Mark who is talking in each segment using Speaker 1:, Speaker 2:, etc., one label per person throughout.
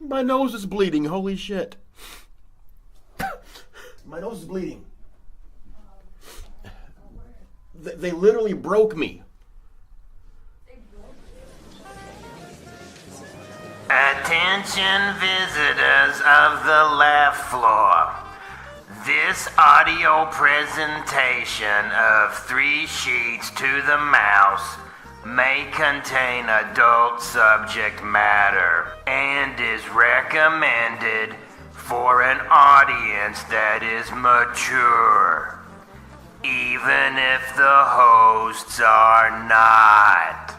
Speaker 1: My nose is bleeding. Holy shit. My nose is bleeding. They literally broke me.
Speaker 2: Attention visitors of the left floor. This audio presentation of 3 Sheets to the Mouse may contain adult subject matter and is recommended for an audience that is mature, even if the hosts are not.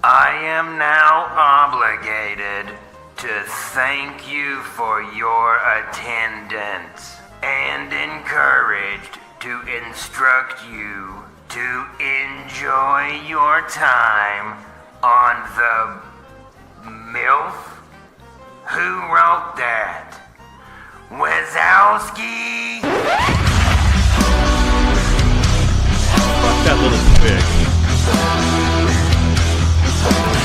Speaker 2: I am now obligated to thank you for your attendance and encouraged to instruct you to enjoy your time on the MILF. Who wrote that? Wazowski?
Speaker 1: Fuck that little pig.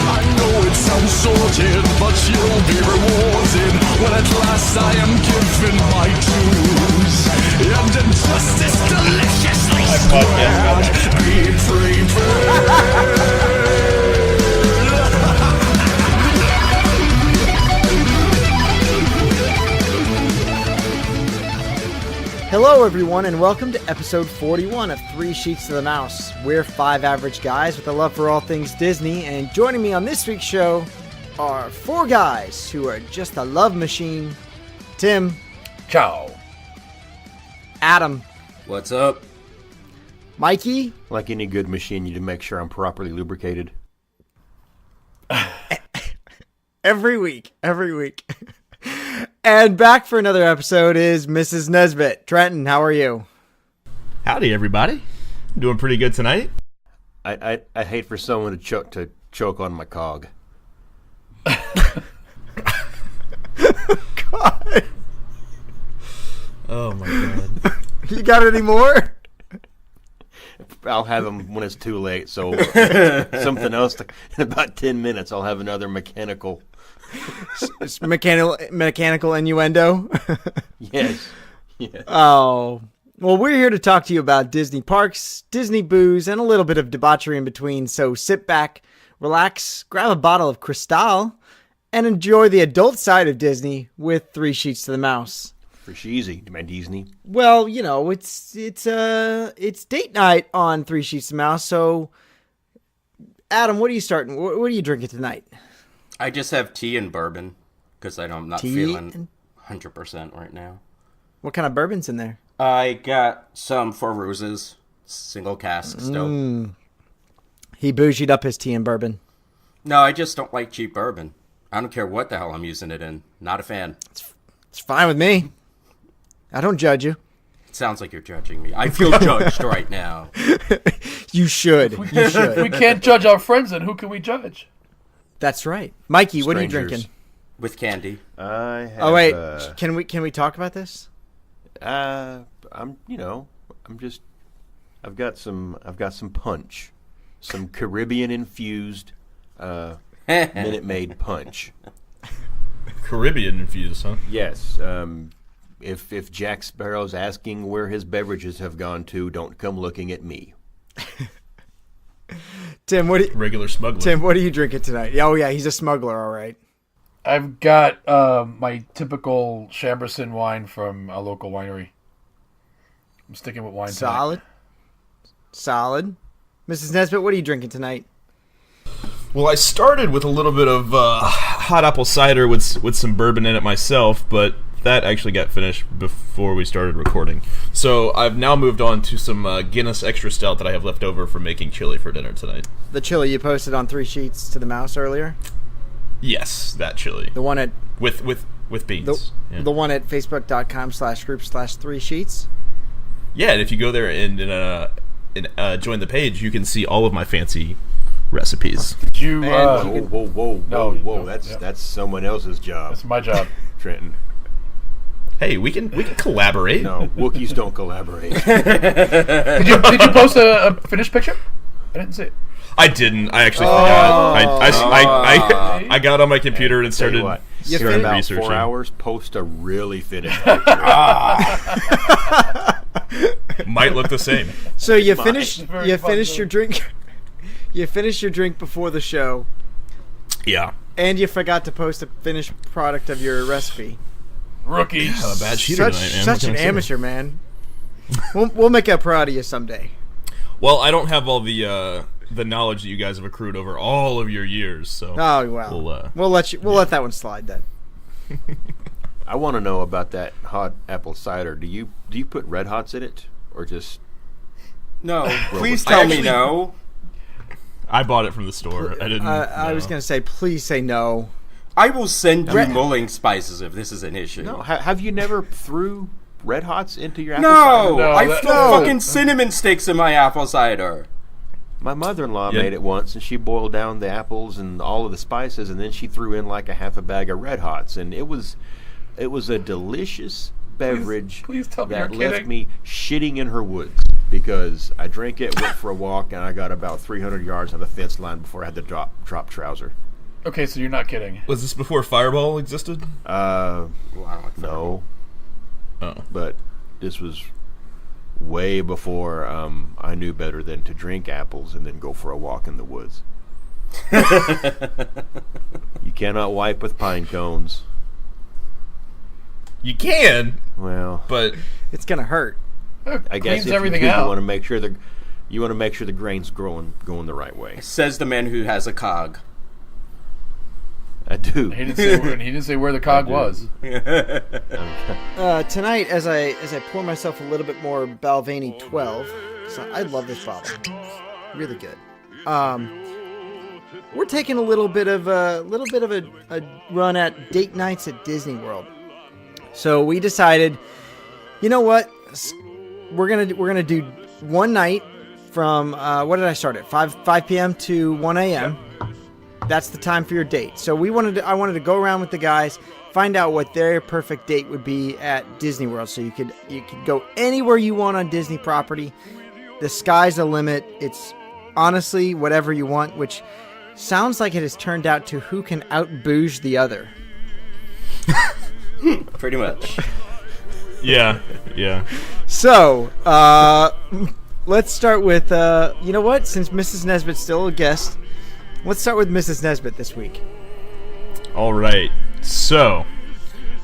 Speaker 3: I know it sounds sorted, but you'll be rewarded when at last I am given my dues. And injustice deliciously squared, be prepared.
Speaker 4: Hello everyone and welcome to episode 41 of 3 Sheets to the Mouse. We're 5 average guys with a love for all things Disney, and joining me on this week's show are 4 guys who are just a love machine. Tim.
Speaker 5: Ciao.
Speaker 4: Adam.
Speaker 5: What's up?
Speaker 4: Mikey.
Speaker 1: Like any good machine, you need to make sure I'm properly lubricated.
Speaker 4: Every week. And back for another episode is Mrs. Nesbitt. Trenton, how are you?
Speaker 6: Howdy, everybody. Doing pretty good tonight.
Speaker 1: I hate for someone to choke on my cog.
Speaker 4: God.
Speaker 6: Oh my god.
Speaker 4: You got any more?
Speaker 1: I'll have them when it's too late. So something else. In about 10 minutes, I'll have another mechanical innuendo. Yes.
Speaker 4: Oh, well, we're here to talk to you about Disney parks, Disney booze, and a little bit of debauchery in between. So sit back, relax, grab a bottle of Cristal, and enjoy the adult side of Disney with 3 Sheets to the Mouse.
Speaker 1: For cheesy, my Disney.
Speaker 4: Well, you know, it's date night on 3 Sheets to the Mouse. So, Adam, what are you starting? What are you drinking tonight?
Speaker 5: I just have tea and bourbon because I'm not feeling 100% right now.
Speaker 4: What kind of bourbon's in there?
Speaker 5: I got some Four Roses, single cask still.
Speaker 4: He bougied up his tea and bourbon.
Speaker 5: No, I just don't like cheap bourbon. I don't care what the hell I'm using it in. Not a fan.
Speaker 4: It's fine with me. I don't judge you.
Speaker 5: It sounds like you're judging me. I feel judged right now.
Speaker 4: You should.
Speaker 7: If we can't judge our friends, then who can we judge?
Speaker 4: That's right. Mikey,
Speaker 1: Strangers.
Speaker 4: what are you drinking?
Speaker 5: With candy.
Speaker 1: I have,
Speaker 4: Oh wait, can we talk about this?
Speaker 1: I've got some punch. Some Caribbean infused Minute Maid punch.
Speaker 6: Caribbean infused, huh?
Speaker 1: Yes. If Jack Sparrow's asking where his beverages have gone to, don't come looking at me.
Speaker 4: Tim,
Speaker 6: Regular smuggler.
Speaker 4: Tim, what are you drinking tonight? Oh yeah, he's a smuggler, all right.
Speaker 7: I've got my typical Chamberson wine from a local winery. I'm sticking with wine tonight.
Speaker 4: Solid. Mrs. Nesbitt, what are you drinking tonight?
Speaker 6: Well, I started with a little bit of hot apple cider with some bourbon in it myself, but that actually got finished before we started recording. So I've now moved on to some Guinness Extra Stout that I have left over from making chili for dinner tonight.
Speaker 4: The chili you posted on 3 Sheets to the Mouse earlier?
Speaker 6: Yes, that chili.
Speaker 4: The one at...
Speaker 6: With beans.
Speaker 4: The one at facebook.com/group/3 Sheets?
Speaker 6: Yeah, and if you go there and join the page, you can see all of my fancy recipes.
Speaker 7: Did you...
Speaker 1: Whoa. That's someone else's job.
Speaker 7: That's my job.
Speaker 1: Trenton.
Speaker 6: Hey, we can collaborate.
Speaker 1: No, Wookiees don't collaborate.
Speaker 7: Did you post a finished picture? I didn't see it.
Speaker 6: I didn't. I actually forgot. I got on my computer and started
Speaker 1: about
Speaker 6: researching.
Speaker 1: 4 hours, post a really finished
Speaker 6: Might look the same.
Speaker 4: So you finished
Speaker 7: fun,
Speaker 4: your drink. You finished your drink before the show,
Speaker 6: Yeah.
Speaker 4: and you forgot to post a finished product of your recipe.
Speaker 7: Rookie.
Speaker 6: Have a bad cheater tonight, man.
Speaker 4: Such an amateur, man. We'll make up proud of you someday.
Speaker 6: Well, I don't have all the knowledge that you guys have accrued over all of your years, so
Speaker 4: Oh well, we'll let that one slide then.
Speaker 1: I want to know about that hot apple cider. Do you put Red Hots in it, or just
Speaker 5: No, please tell me no.
Speaker 6: I bought it from the store. I didn't.
Speaker 4: I was gonna say, please say no.
Speaker 5: I will send you mulling spices if this is an issue.
Speaker 1: no? Have you never threw Red Hots into your apple cider?
Speaker 5: No, I threw fucking cinnamon sticks in my apple cider.
Speaker 1: My mother-in-law made it once, and she boiled down the apples and all of the spices, and then she threw in like a half a bag of Red Hots, and it was a delicious beverage
Speaker 7: Please tell me
Speaker 1: that
Speaker 7: you're
Speaker 1: left
Speaker 7: kidding.
Speaker 1: me shitting in her woods, because I drank it, went for a walk, and I got about 300 yards on the fence line before I had to drop trouser.
Speaker 7: Okay, so you're not kidding.
Speaker 6: Was this before Fireball existed?
Speaker 1: No, but this was way before I knew better than to drink apples and then go for a walk in the woods. You cannot wipe with pine cones.
Speaker 6: You can,
Speaker 1: Well,
Speaker 6: but
Speaker 4: It's gonna hurt.
Speaker 1: I guess
Speaker 7: Cleans
Speaker 1: if
Speaker 7: everything
Speaker 1: you do,
Speaker 7: out.
Speaker 1: you want to make sure the grain's going the right way.
Speaker 5: Says the man who has a cog.
Speaker 1: I do.
Speaker 7: He didn't say where the cog was.
Speaker 4: Tonight, as I pour myself a little bit more Balvenie 12, so I love this bottle, really good. We're taking a little bit of a run at date nights at Disney World. So we decided, you know what, we're gonna do one night from what did I start at 5 p.m. to 1 a.m. That's the time for your date. So I wanted to go around with the guys, find out what their perfect date would be at Disney World. So you could go anywhere you want on Disney property. The sky's the limit. It's honestly whatever you want, which sounds like it has turned out to who can out-bouge the other.
Speaker 5: Pretty much.
Speaker 6: yeah.
Speaker 4: So, let's start with, you know what? Since Mrs. Nesbitt's still a guest, let's start with Mrs. Nesbitt this week.
Speaker 6: All right. So,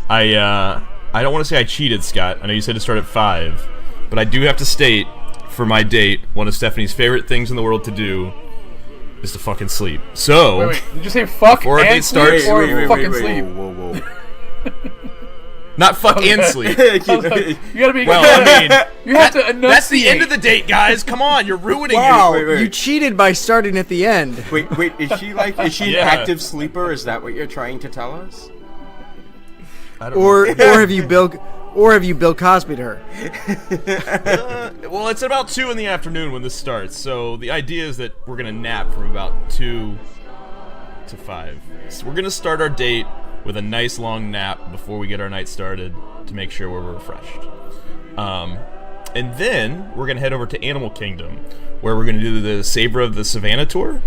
Speaker 6: I don't want to say I cheated, Scott. I know you said to start at 5, but I do have to state, for my date, one of Stephanie's favorite things in the world to do is to fucking sleep. So,
Speaker 7: Wait, did you say fuck
Speaker 6: before our
Speaker 7: and
Speaker 6: date
Speaker 7: sleep
Speaker 6: starts-
Speaker 7: or fucking sleep?
Speaker 1: Whoa.
Speaker 6: not fuck and sleep.
Speaker 7: I was like, you gotta be.
Speaker 6: Well, I mean,
Speaker 7: you have to enunciate.
Speaker 6: that's the end of the date, guys. Come on, you're ruining
Speaker 4: Wow,
Speaker 6: it.
Speaker 5: wait.
Speaker 4: you cheated by starting at the end.
Speaker 5: Wait, is she an
Speaker 6: Yeah.
Speaker 5: active sleeper? Is that what you're trying to tell us?
Speaker 4: Or have you Bill Cosby'd her?
Speaker 6: Well, it's about 2 in the afternoon when this starts, so the idea is that we're gonna nap from about 2 to 5. So we're gonna start our date with a nice long nap before we get our night started to make sure we're refreshed. And then we're gonna head over to Animal Kingdom, where we're gonna do the Savor of the Savannah tour.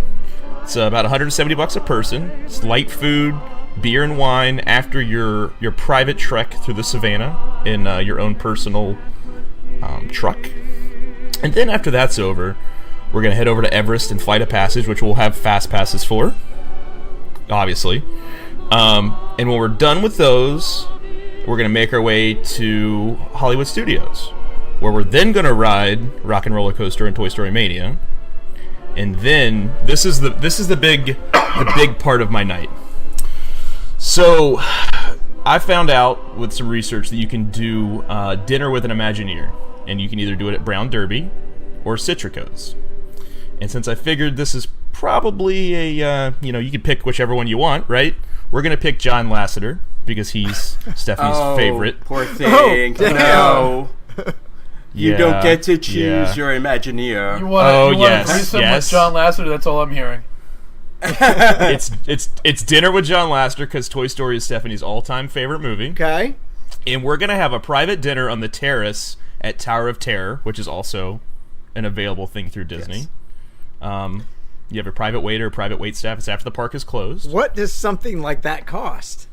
Speaker 6: It's about $170 a person. It's light food, beer and wine after your private trek through the savannah in your own personal truck. And then after that's over, we're going to head over to Everest and Flight of Passage, which we'll have fast passes for, obviously. And when we're done with those, we're going to make our way to Hollywood Studios, where we're then going to ride Rock and Roller Coaster and Toy Story Mania. And then this is the big part of my night. So, I found out with some research that you can do dinner with an Imagineer, and you can either do it at Brown Derby or Citrico's. And since I figured this is probably a, you can pick whichever one you want, right? We're going to pick John Lasseter, because he's Stephanie's favorite.
Speaker 5: Poor thing. No. You don't get to choose
Speaker 6: yeah.
Speaker 5: your Imagineer.
Speaker 7: You want
Speaker 6: yes,
Speaker 7: to threesome
Speaker 6: yes.
Speaker 7: with John Lasseter? That's all I'm hearing.
Speaker 6: It's dinner with John Lasseter, because Toy Story is Stephanie's all-time favorite movie.
Speaker 4: Okay.
Speaker 6: And we're going to have a private dinner on the terrace at Tower of Terror, which is also an available thing through Disney. You have a private waiter, private waitstaff. It's after the park is closed.
Speaker 4: What does something like that cost?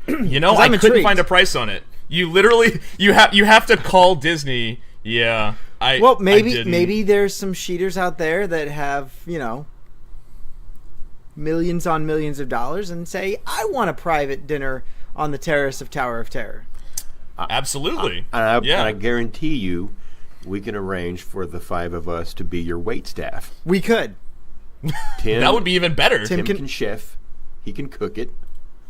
Speaker 6: You know, I couldn't find a price on it. You literally you have to call Disney. Yeah,
Speaker 4: maybe there's some cheaters out there that have millions on millions of dollars and say, I want a private dinner on the terrace of Tower of Terror.
Speaker 6: Absolutely.
Speaker 1: And I guarantee you, we can arrange for the 5 of us to be your waitstaff.
Speaker 4: We could.
Speaker 1: Tim,
Speaker 6: that would be even better.
Speaker 1: Tim can chef. He can cook it.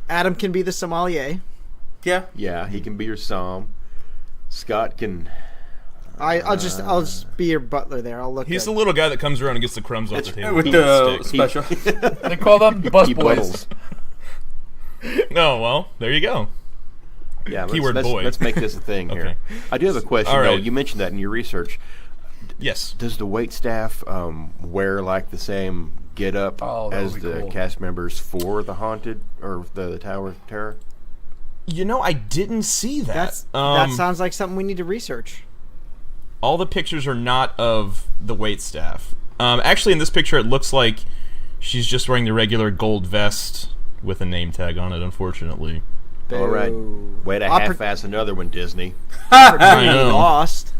Speaker 4: Adam can be the sommelier.
Speaker 5: Yeah.
Speaker 1: Yeah, he can be your som. Scott can...
Speaker 4: I'll just be your butler there. I'll look.
Speaker 6: He's the little guy that comes around and gets the crumbs off the table
Speaker 5: with the special.
Speaker 7: They call them bus boys.
Speaker 6: Oh well, there you go.
Speaker 1: Yeah,
Speaker 6: keyword boy.
Speaker 1: Let's make this a thing here.
Speaker 6: Okay.
Speaker 1: I do have a question though. You mentioned that in your research.
Speaker 6: Yes.
Speaker 1: Does the waitstaff wear like the same get up as the cast members for the Haunted or the Tower of Terror?
Speaker 6: You know, I didn't see that.
Speaker 4: That sounds like something we need to research.
Speaker 6: All the pictures are not of the waitstaff. Actually, in this picture, it looks like she's just wearing the regular gold vest with a name tag on it, unfortunately.
Speaker 1: All right. Way to half-ass another one, Disney.
Speaker 6: I know.
Speaker 4: Lost.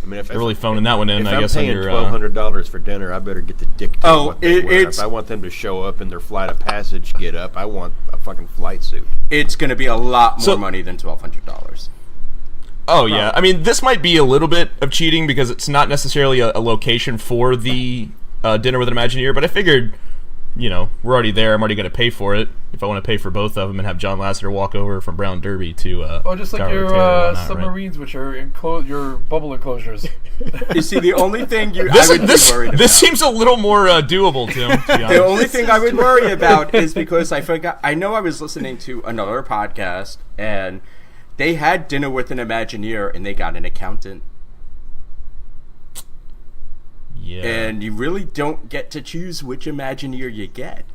Speaker 1: I mean, if
Speaker 6: they're really phoning that one in, I guess.
Speaker 1: If I'm paying $1,200 for dinner, I better get the dictate what they wear. If I want them to show up in their flight of passage get up, I want a fucking flight suit.
Speaker 5: It's going to be a lot more money than $1,200.
Speaker 6: Oh, yeah. I mean, this might be a little bit of cheating because it's not necessarily a location for the Dinner with an Imagineer, but I figured, we're already there. I'm already going to pay for it if I want to pay for both of them and have John Lasseter walk over from Brown Derby to
Speaker 7: just like your submarines, which are your bubble enclosures.
Speaker 5: You see, the only thing I would be worried about.
Speaker 6: This seems a little more doable, Tim, to be honest.
Speaker 5: The only thing I would worry about is because I forgot. I know I was listening to another podcast, and they had Dinner with an Imagineer, and they got an accountant.
Speaker 6: Yeah.
Speaker 5: And you really don't get to choose which Imagineer you get.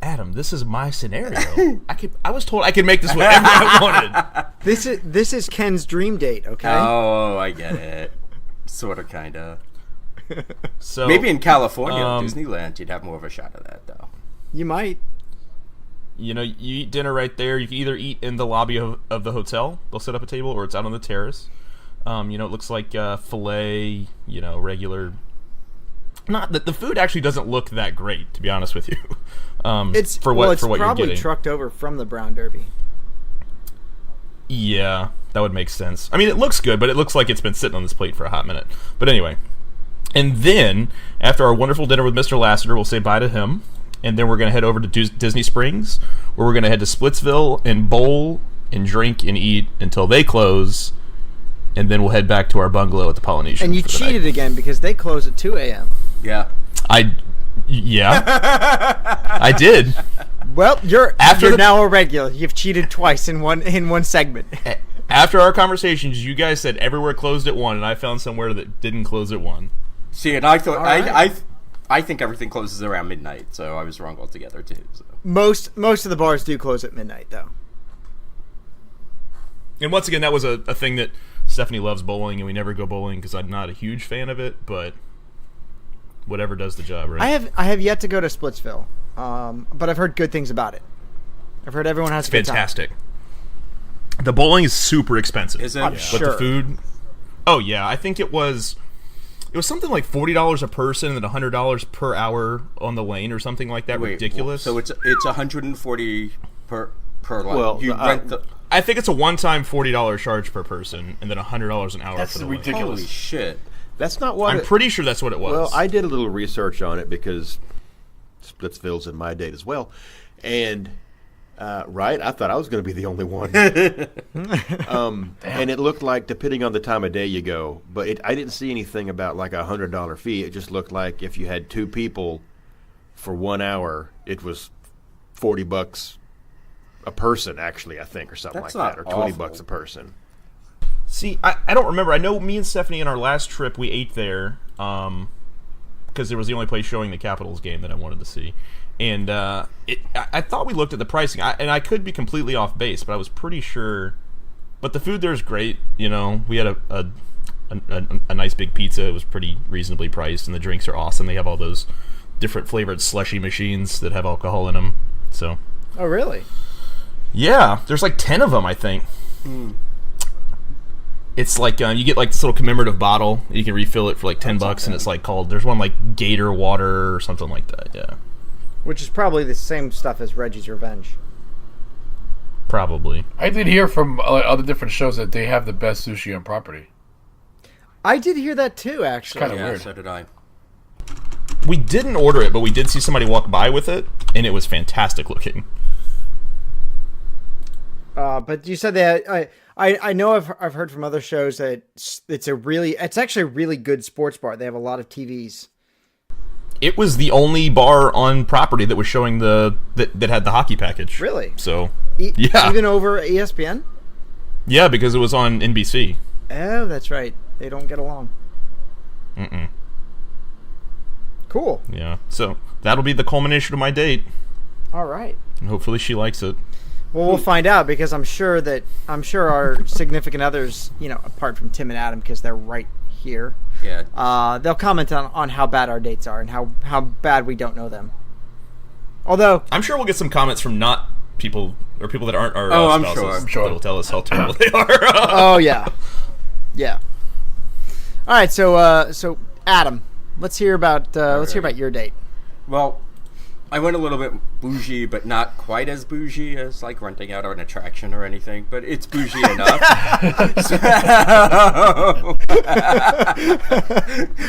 Speaker 6: Adam, this is my scenario. I was told I could make this whatever I wanted.
Speaker 4: This is Ken's dream date, okay?
Speaker 5: Oh, I get it. Sort of, kind of.
Speaker 6: So
Speaker 5: maybe in California, Disneyland, you'd have more of a shot of that, though.
Speaker 4: You might.
Speaker 6: You eat dinner right there. You can either eat in the lobby of the hotel. They'll set up a table, or it's out on the terrace. It looks like filet, regular. Not that the food actually doesn't look that great, to be honest with you.
Speaker 4: It's
Speaker 6: for what you're getting.
Speaker 4: It's probably trucked over from the Brown Derby.
Speaker 6: Yeah, that would make sense. I mean, it looks good, but it looks like it's been sitting on this plate for a hot minute. But anyway, and then after our wonderful dinner with Mr. Lasseter, we'll say bye to him, and then we're going to head over to Disney Springs, where we're going to head to Splitsville and bowl and drink and eat until they close, and then we'll head back to our bungalow at the Polynesian.
Speaker 4: And you cheated again because they close at 2 a.m.
Speaker 5: Yeah.
Speaker 6: I did.
Speaker 4: Well, you're now a regular. You've cheated twice in one segment.
Speaker 6: After our conversations, you guys said everywhere closed at 1, and I found somewhere that didn't close at 1.
Speaker 5: See, and I thought I think everything closes around midnight, so I was wrong altogether too. So.
Speaker 4: Most of the bars do close at midnight, though.
Speaker 6: And once again, that was a thing that Stephanie loves bowling, and we never go bowling because I'm not a huge fan of it, but whatever does the job, right?
Speaker 4: I have yet to go to Splitsville, but I've heard good things about it. I've heard everyone has a good time.
Speaker 6: Fantastic. The bowling is super expensive.
Speaker 5: Is it?
Speaker 6: But
Speaker 4: sure.
Speaker 6: the food... Oh, yeah. I think it was something like $40 a person and then $100 per hour on the lane or something like that. Ridiculous.
Speaker 5: So it's $140 per line.
Speaker 1: Well,
Speaker 5: you rent the...
Speaker 6: I think it's a one-time $40 charge per person and then $100 an hour for the lane.
Speaker 7: That's ridiculous.
Speaker 5: Holy shit.
Speaker 1: That's not what
Speaker 6: I'm pretty sure that's what it was.
Speaker 1: Well, I did a little research on it because Splitsville's in my date as well. And, I thought I was going to be the only one. And it looked like, depending on the time of day you go, but I didn't see anything about like a $100 fee. It just looked like if you had 2 people for 1 hour, it was $40 a person, actually, I think, or something
Speaker 5: That's
Speaker 1: like that, or
Speaker 5: not
Speaker 1: $20 a person.
Speaker 6: See, I don't remember. I know me and Stephanie in our last trip, we ate there because it was the only place showing the Capitals game that I wanted to see. And I thought we looked at the pricing, and I could be completely off base, but I was pretty sure. But the food there is great. We had a nice big pizza. It was pretty reasonably priced, and the drinks are awesome. They have all those different flavored slushy machines that have alcohol in them. So.
Speaker 4: Oh, really?
Speaker 6: Yeah, there's like 10 of them, I think. It's like you get like this little commemorative bottle. You can refill it for like $10, and it's like called. There's one like Gator Water or something like that. Yeah.
Speaker 4: Which is probably the same stuff as Reggie's Revenge.
Speaker 6: Probably.
Speaker 7: I did hear from other different shows that they have the best sushi on property.
Speaker 4: I did hear that too, actually.
Speaker 7: Kind of weird.
Speaker 5: So did I.
Speaker 6: We didn't order it, but we did see somebody walk by with it, and it was fantastic looking.
Speaker 4: But you said that I know I've heard from other shows that it's actually a really good sports bar. They have a lot of TVs.
Speaker 6: It was the only bar on property that was showing that had the hockey package.
Speaker 4: Really?
Speaker 6: So yeah,
Speaker 4: even over ESPN.
Speaker 6: Yeah, because it was on NBC.
Speaker 4: Oh, that's right. They don't get along. Cool.
Speaker 6: Yeah. So that'll be the culmination of my date.
Speaker 4: All right.
Speaker 6: And hopefully she likes it.
Speaker 4: Well, we'll find out because I'm sure our significant others, apart from Tim and Adam, because they're right here.
Speaker 5: Yeah.
Speaker 4: They'll comment on how bad our dates are and how bad we don't know them. Although
Speaker 6: I'm sure we'll get some comments from not people or people that aren't our
Speaker 5: I'm
Speaker 6: spouses.
Speaker 5: sure.
Speaker 6: That'll tell us how terrible they are.
Speaker 4: Oh yeah. All right, so Adam, let's hear about your date.
Speaker 5: Well, I went a little bit bougie, but not quite as bougie as like renting out an attraction or anything. But it's bougie enough.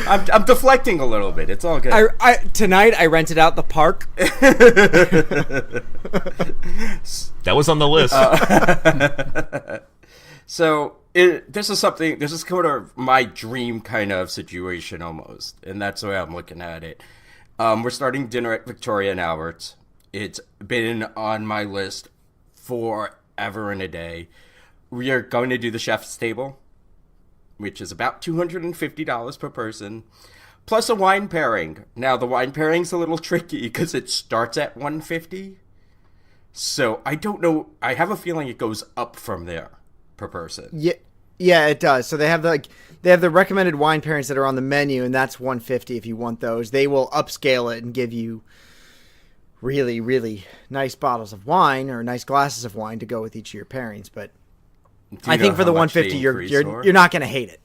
Speaker 5: I'm deflecting a little bit. It's all good.
Speaker 4: Tonight I rented out the park.
Speaker 6: That was on the list.
Speaker 5: So this is kind of my dream kind of situation almost, and that's the way I'm looking at it. We're starting dinner at Victoria and Albert's. It's been on my list forever and a day. We are going to do the chef's table, which is about $250 per person, plus a wine pairing. Now, the wine pairing's a little tricky because it starts at $150. So I don't know. I have a feeling it goes up from there per person.
Speaker 4: Yeah, it does. So they have the recommended wine pairings that are on the menu, and that's $150 if you want those. They will upscale it and give you really, really nice bottles of wine or nice glasses of wine to go with each of your pairings. But I think for the $150, you're not going to hate it.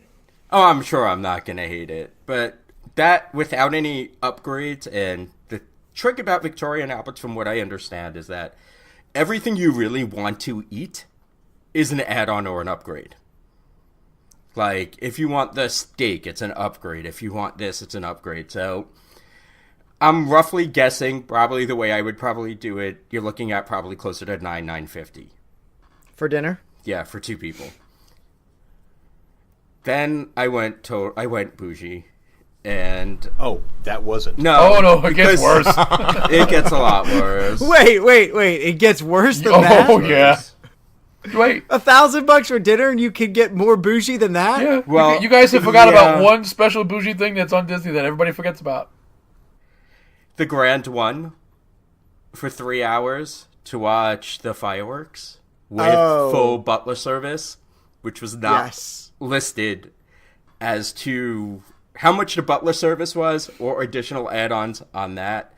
Speaker 5: Oh, I'm sure I'm not going to hate it. But that, without any upgrades, and the trick about Victoria and Albert's, from what I understand, is that everything you really want to eat is an add-on or an upgrade. Like, if you want the steak, it's an upgrade. If you want this, it's an upgrade. So, I'm roughly guessing, probably the way I would probably do it, you're looking at probably closer to $950.
Speaker 4: For dinner?
Speaker 5: Yeah, for two people. Then I went bougie, and
Speaker 1: that wasn't.
Speaker 5: no,
Speaker 7: it gets worse.
Speaker 5: It gets a lot worse.
Speaker 4: Wait! It gets worse than that?
Speaker 7: Oh yeah. Wait.
Speaker 4: $1,000 for dinner, and you can get more bougie than that?
Speaker 7: Yeah.
Speaker 5: Well,
Speaker 7: you guys have forgot about one special bougie thing that's on Disney that everybody forgets about.
Speaker 5: The grand one for 3 hours to watch the fireworks with full butler service, which was not listed as to how much the butler service was or additional add-ons on that.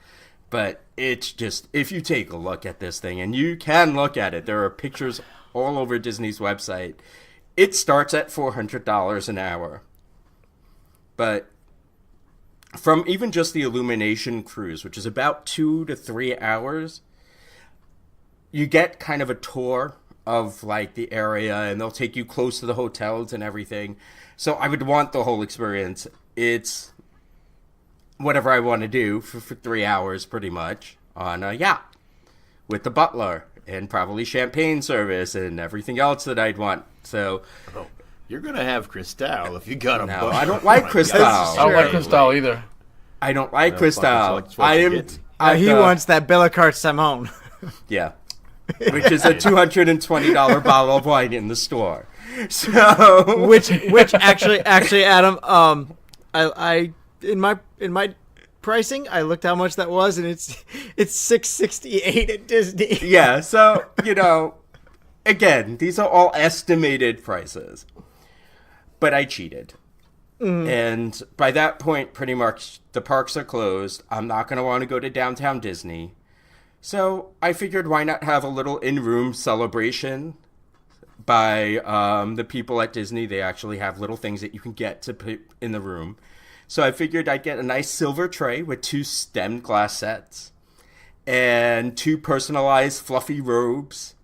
Speaker 5: But it's just, if you take a look at this thing, and you can look at it, there are pictures all over Disney's website. It starts at $400 an hour. But from even just the Illumination cruise, which is about 2 to 3 hours, you get kind of a tour of like the area, and they'll take you close to the hotels and everything. So I would want the whole experience. It's whatever I want to do for 3 hours pretty much on a yacht with the butler and probably champagne service and everything else that I'd want. So
Speaker 1: you're gonna have Cristal if you got a
Speaker 5: no, I don't like Cristal.
Speaker 7: I don't like Cristal either.
Speaker 5: I don't like Cristal.
Speaker 4: He wants that Bellacart Simone.
Speaker 5: Yeah, which is a $220 bottle of wine in the store. So
Speaker 4: which actually Adam, I in my pricing, I looked how much that was, and it's $668 at Disney.
Speaker 5: Yeah, so again, these are all estimated prices, but I cheated. And by that point, pretty much the parks are closed. I'm not going to want to go to downtown Disney. So I figured why not have a little in-room celebration by the people at Disney. They actually have little things that you can get to put in the room. So I figured I'd get a nice silver tray with 2 stemmed glass sets and 2 personalized fluffy robes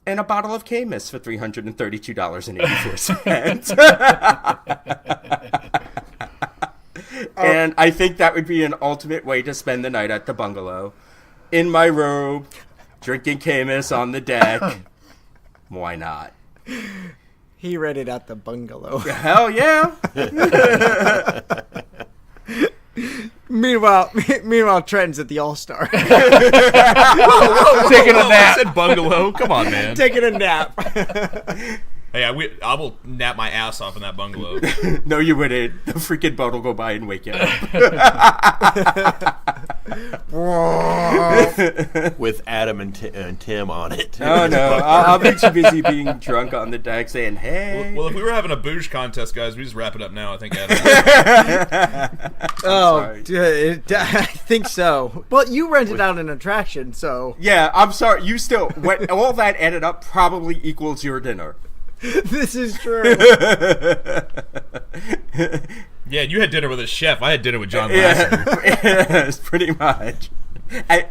Speaker 5: and a bottle of K-Miss for $332.84. And I think that would be an ultimate way to spend the night at the bungalow. In my robe, drinking K-Miss on the deck. Why not?
Speaker 4: He read it at the bungalow.
Speaker 5: Hell yeah!
Speaker 4: Meanwhile, Trenton's at the All-Star.
Speaker 7: Taking a
Speaker 6: I
Speaker 7: nap.
Speaker 6: said bungalow. Come on, man.
Speaker 4: Taking a nap.
Speaker 6: Hey, I will nap my ass off in that bungalow.
Speaker 5: No, you wouldn't. The freaking boat will go by and wake you up.
Speaker 1: With Adam and Tim on it.
Speaker 5: Oh, no. I'll be too busy being drunk on the deck saying, hey.
Speaker 6: Well, if we were having a bouge contest, guys, we just wrap it up now, I think, Adam.
Speaker 4: I think so. Well, you rented out an attraction, so...
Speaker 5: Yeah, I'm sorry. You still... all that added up probably equals your dinner.
Speaker 4: This is true.
Speaker 6: Yeah, you had dinner with a chef. I had dinner with John Lasseter.
Speaker 5: Yes, pretty much.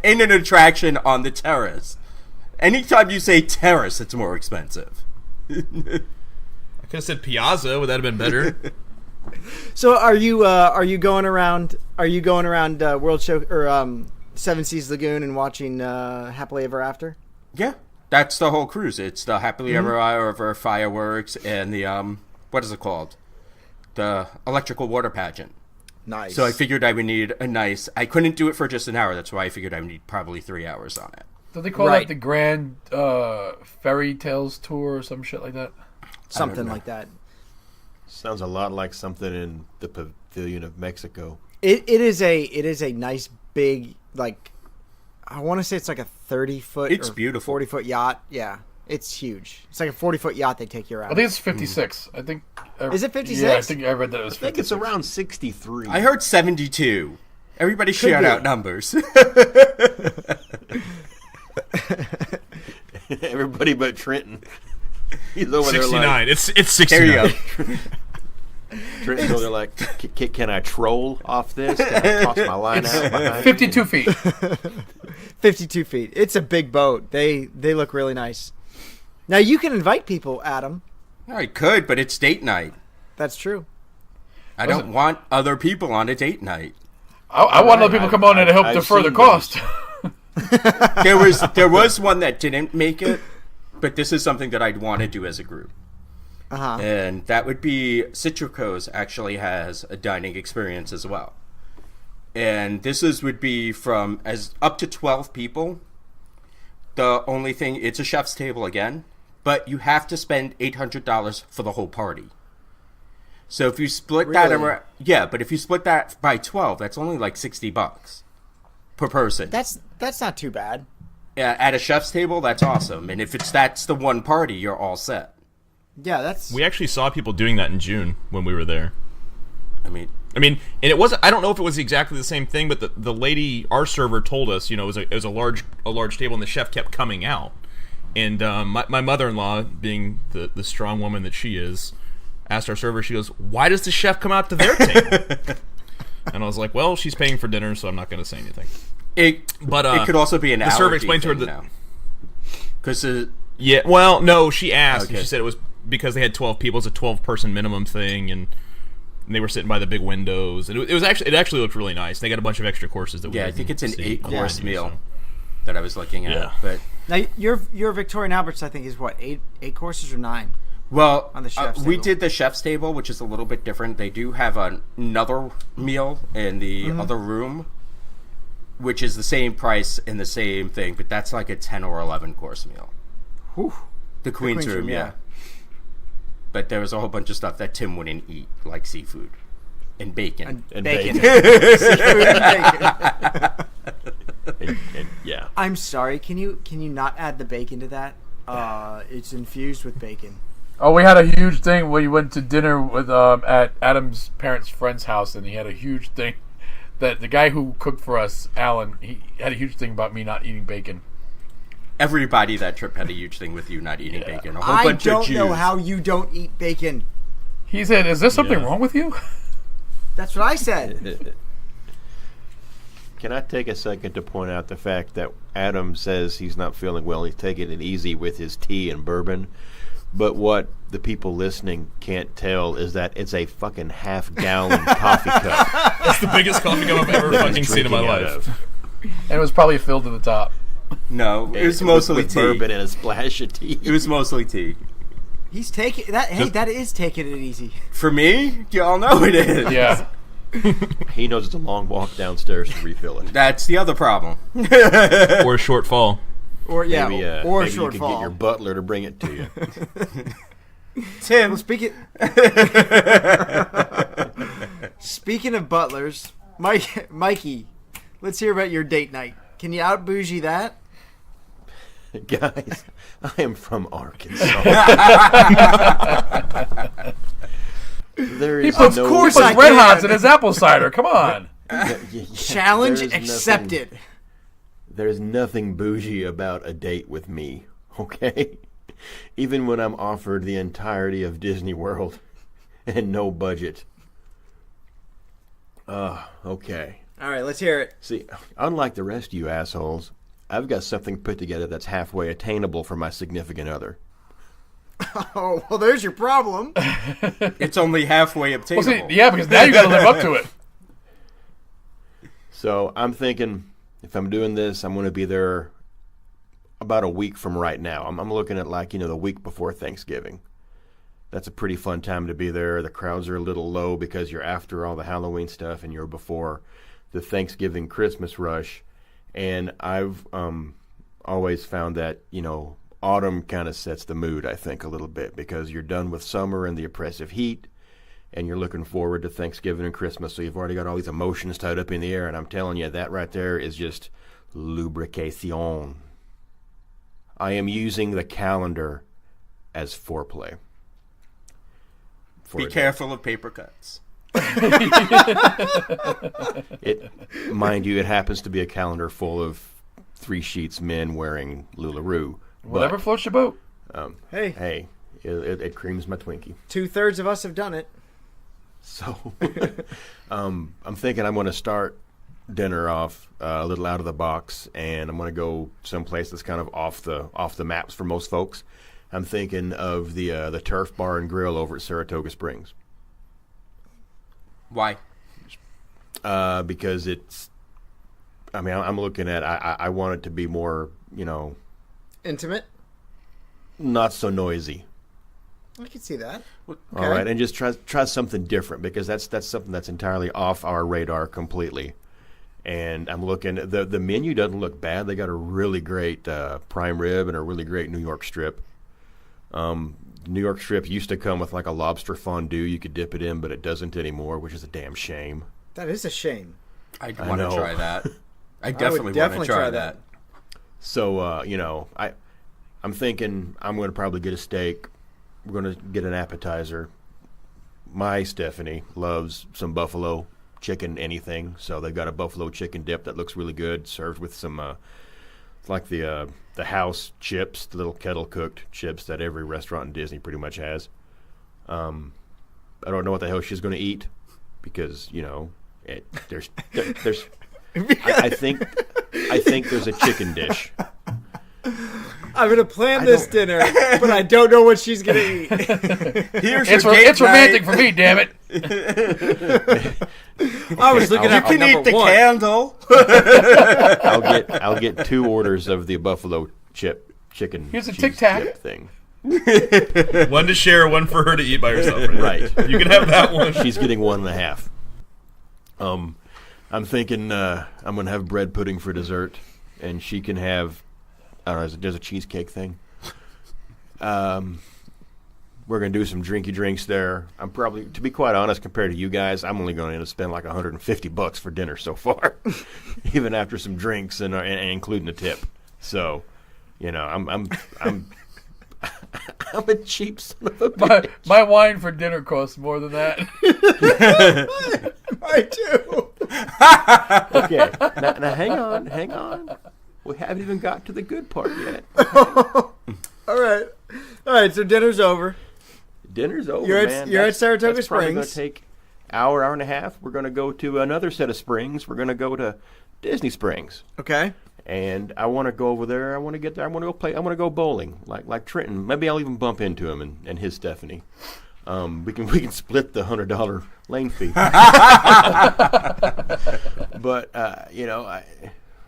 Speaker 5: In an attraction on the terrace. Anytime you say terrace, it's more expensive.
Speaker 6: I could have said Piazza. Would that have been better?
Speaker 4: So are you going around World Show or Seven Seas Lagoon and watching Happily Ever After?
Speaker 5: Yeah. That's the whole cruise. It's the Happily Ever After fireworks and the, what is it called? The electrical water pageant.
Speaker 4: Nice.
Speaker 5: So I figured I would need I couldn't do it for just an hour. That's why I figured I would need probably 3 hours on it.
Speaker 7: Do they call that the Grand Fairy Tales Tour or some shit like that?
Speaker 4: Something like that.
Speaker 1: Sounds a lot like something in the Pavilion of Mexico.
Speaker 4: It is a nice big, like, I want to say it's like a 30-foot
Speaker 5: It's beautiful.
Speaker 4: 40-foot yacht. Yeah, it's huge. It's like a 40-foot yacht they take you around.
Speaker 7: I think it's 56. I think.
Speaker 4: Is it 56?
Speaker 7: Yeah, I think I read that it was 56.
Speaker 1: I think it's around 63.
Speaker 5: I heard 72. Everybody shout out numbers.
Speaker 1: Everybody but Trenton. He's over
Speaker 6: 69.
Speaker 1: there like...
Speaker 6: It's 69.
Speaker 5: There you go.
Speaker 1: Trenton's over there like, can I troll off this? Can I toss my line out behind
Speaker 7: 52
Speaker 1: me?
Speaker 7: feet.
Speaker 4: 52 feet. It's a big boat. They look really nice. Now you can invite people, Adam.
Speaker 5: I could, but it's date night.
Speaker 4: That's true.
Speaker 5: I don't want other people on a date night.
Speaker 7: I want other people to come on and help
Speaker 1: I've
Speaker 7: defer the
Speaker 1: seen
Speaker 7: cost.
Speaker 5: There was one that didn't make it, but this is something that I'd want to do as a group.
Speaker 4: Uh-huh.
Speaker 5: And that would be Citrico's actually has a dining experience as well. And would be from as up to 12 people. The only thing, it's a chef's table again, but you have to spend $800 for the whole party. So if you split that around, but if you split that by 12, that's only like $60 per person.
Speaker 4: That's not too bad.
Speaker 5: Yeah, at a chef's table, that's awesome. And if that's the one party, you're all set.
Speaker 4: Yeah, that's...
Speaker 6: We actually saw people doing that in June when we were there.
Speaker 5: I mean,
Speaker 6: and it wasn't. I don't know if it was exactly the same thing, but the lady, our server, told us, it was a large table, and the chef kept coming out. And my mother-in-law, being the strong woman that she is, asked our server. She goes, "Why does the chef come out to their table?" And I was like, "Well, she's paying for dinner, so I'm not going to say anything."
Speaker 5: It could also be an
Speaker 6: the server explained to her that
Speaker 5: because
Speaker 6: yeah, well, no, she asked.
Speaker 5: Okay.
Speaker 6: And she said it was because they had 12 people. It's a 12-person minimum thing, and they were sitting by the big windows, and it actually looked really nice. They got a bunch of extra courses that we
Speaker 5: I think it's an 8-course meal
Speaker 6: so.
Speaker 5: that I was looking at.
Speaker 6: Yeah.
Speaker 5: But
Speaker 4: Now your Victorian Albert's, I think, is what, eight courses or 9?
Speaker 5: well,
Speaker 4: On the chef's
Speaker 5: we
Speaker 4: table.
Speaker 5: did the chef's table, which is a little bit different. They do have another meal in the other room, which is the same price and the same thing, but that's like a 10 or 11-course meal.
Speaker 4: Whew.
Speaker 5: The Queen's room, yeah. But there was a whole bunch of stuff that Tim wouldn't eat, like seafood and bacon.
Speaker 1: And
Speaker 4: Bacon.
Speaker 1: bacon.
Speaker 4: Seafood and bacon.
Speaker 1: And yeah.
Speaker 4: I'm sorry. Can you not add the bacon to that? It's infused with bacon.
Speaker 7: Oh, we had a huge thing. We went to dinner with at Adam's parents' friend's house, and he had a huge thing that the guy who cooked for us, Alan, he had a huge thing about me not eating bacon.
Speaker 5: Everybody that trip had a huge thing with you not eating bacon. A whole bunch
Speaker 4: I
Speaker 5: of
Speaker 4: don't
Speaker 5: Jews.
Speaker 4: know how you don't eat bacon.
Speaker 7: He said, "Is there something wrong with you?"
Speaker 4: That's what I said.
Speaker 1: Can I take a second to point out the fact that Adam says he's not feeling well, he's taking it easy with his tea and bourbon, but what the people listening can't tell is that it's a fucking half-gallon coffee cup.
Speaker 6: That's the biggest coffee cup I've ever fucking seen in my life.
Speaker 7: And it was probably filled to the top.
Speaker 5: No, it was mostly
Speaker 1: with
Speaker 5: tea.
Speaker 1: bourbon and a splash of tea.
Speaker 5: It was mostly tea.
Speaker 4: He's taking that. Hey, that is taking it easy.
Speaker 5: For me, y'all know it is.
Speaker 7: Yeah.
Speaker 1: He knows it's a long walk downstairs to refill it.
Speaker 5: That's the other problem.
Speaker 6: Or a short fall.
Speaker 4: Or yeah,
Speaker 1: Maybe,
Speaker 4: or
Speaker 1: maybe
Speaker 4: short
Speaker 1: you could
Speaker 4: fall.
Speaker 1: get your butler to bring it to you.
Speaker 5: Tim,
Speaker 4: Well, speaking of butlers, Mikey, let's hear about your date night. Can you out bougie that?
Speaker 1: Guys, I am from Arkansas. There is
Speaker 7: Of
Speaker 1: no,
Speaker 7: course, Red Hots in his apple cider. Come on.
Speaker 4: Challenge
Speaker 1: there is
Speaker 4: accepted.
Speaker 1: There's nothing bougie about a date with me, okay? Even when I'm offered the entirety of Disney World and no budget. Okay.
Speaker 4: All right, let's hear it.
Speaker 1: See, unlike the rest of you assholes, I've got something put together that's halfway attainable for my significant other.
Speaker 4: Oh, well, there's your problem.
Speaker 5: it's only halfway obtainable.
Speaker 7: Well, see, yeah, because now you got to live up to it.
Speaker 1: So I'm thinking, if I'm doing this, I'm going to be there about a week from right now. I'm looking at the week before Thanksgiving. That's a pretty fun time to be there. The crowds are a little low because you're after all the Halloween stuff and you're before the Thanksgiving Christmas rush. And I've always found that, autumn kind of sets the mood, I think, a little bit because you're done with summer and the oppressive heat and you're looking forward to Thanksgiving and Christmas. So you've already got all these emotions tied up in the air. And I'm telling you, that right there is just lubrication. I am using the calendar as foreplay.
Speaker 5: Be careful of paper cuts.
Speaker 1: Mind you, it happens to be a calendar full of 3 sheets men wearing LuLaRoe.
Speaker 7: Whatever floats your boat.
Speaker 1: Hey, it creams my Twinkie.
Speaker 4: 2/3 of us have done it.
Speaker 1: So, I'm thinking I'm going to start dinner off a little out of the box, and I'm going to go someplace that's kind of off the maps for most folks. I'm thinking of the Turf Bar and Grill over at Saratoga Springs.
Speaker 5: Why?
Speaker 1: Because I'm looking at, I want it to be more,
Speaker 4: Intimate?
Speaker 1: not so noisy.
Speaker 4: I can see that.
Speaker 1: Okay. All right, and just try something different because that's something that's entirely off our radar completely. And I'm looking, the menu doesn't look bad. They got a really great prime rib and a really great New York strip. New York strip used to come with like a lobster fondue. You could dip it in, but it doesn't anymore, which is a damn shame.
Speaker 4: That is a shame.
Speaker 5: I want to try that. I definitely want to try that.
Speaker 1: So, I'm thinking I'm going to probably get a steak. We're going to get an appetizer. My Stephanie loves some buffalo chicken anything, so they've got a buffalo chicken dip that looks really good, served with some like the house chips, the little kettle cooked chips that every restaurant in Disney pretty much has. I don't know what the hell she's going to eat because there's I think there's a chicken dish.
Speaker 4: I'm going to plan this dinner, but I don't know what she's going to eat.
Speaker 7: It's romantic for me, damn it.
Speaker 4: I was looking at
Speaker 5: You can eat the candle.
Speaker 1: I'll get 2 orders of the buffalo chicken.
Speaker 7: Here's a
Speaker 1: cheese
Speaker 7: Tic Tac
Speaker 1: dip thing.
Speaker 6: One to share, one for her to eat by herself.
Speaker 1: Right.
Speaker 6: You can have that one.
Speaker 1: She's getting 1.5. I'm thinking I'm going to have bread pudding for dessert, and she can have, I don't know, there's a cheesecake thing. We're going to do some drinky drinks there. I'm probably, to be quite honest, compared to you guys, I'm only going to spend like $150 for dinner so far, even after some drinks and including a tip. So, I'm I'm a cheap son of a bitch.
Speaker 7: My wine for dinner costs more than that.
Speaker 4: I do.
Speaker 1: Okay, now hang on. We haven't even got to the good part yet.
Speaker 4: All right. So dinner's over.
Speaker 1: Dinner's over,
Speaker 4: You're
Speaker 1: man.
Speaker 4: at Saratoga
Speaker 1: that's probably going
Speaker 4: Springs.
Speaker 1: to take hour and a half. We're going to go to another set of springs. We're going to go to Disney Springs.
Speaker 4: Okay.
Speaker 1: And I want to go over there. I want to get there. I want to go play. I want to go bowling, like Trenton. Maybe I'll even bump into him and his Stephanie. We can split the $100 lane fee. But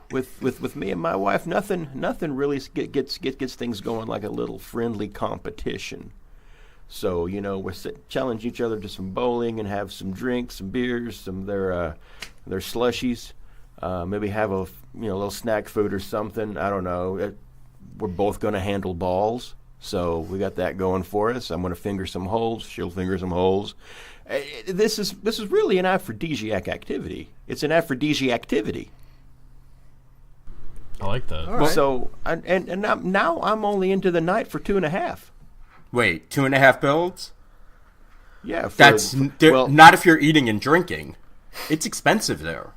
Speaker 1: with me and my wife, nothing really gets things going like a little friendly competition. So we're challenge each other to some bowling and have some drinks, some beers, some their slushies. Maybe have a little snack food or something. I don't know. We're both going to handle balls, so we got that going for us. I'm going to finger some holes. She'll finger some holes. This is really an aphrodisiac activity. It's an aphrodisiac activity.
Speaker 6: I like that.
Speaker 4: All right.
Speaker 1: So now I'm only into the night for 2.5.
Speaker 5: Wait, 2.5 builds?
Speaker 1: Yeah,
Speaker 5: That's not if you're eating and drinking. It's expensive there.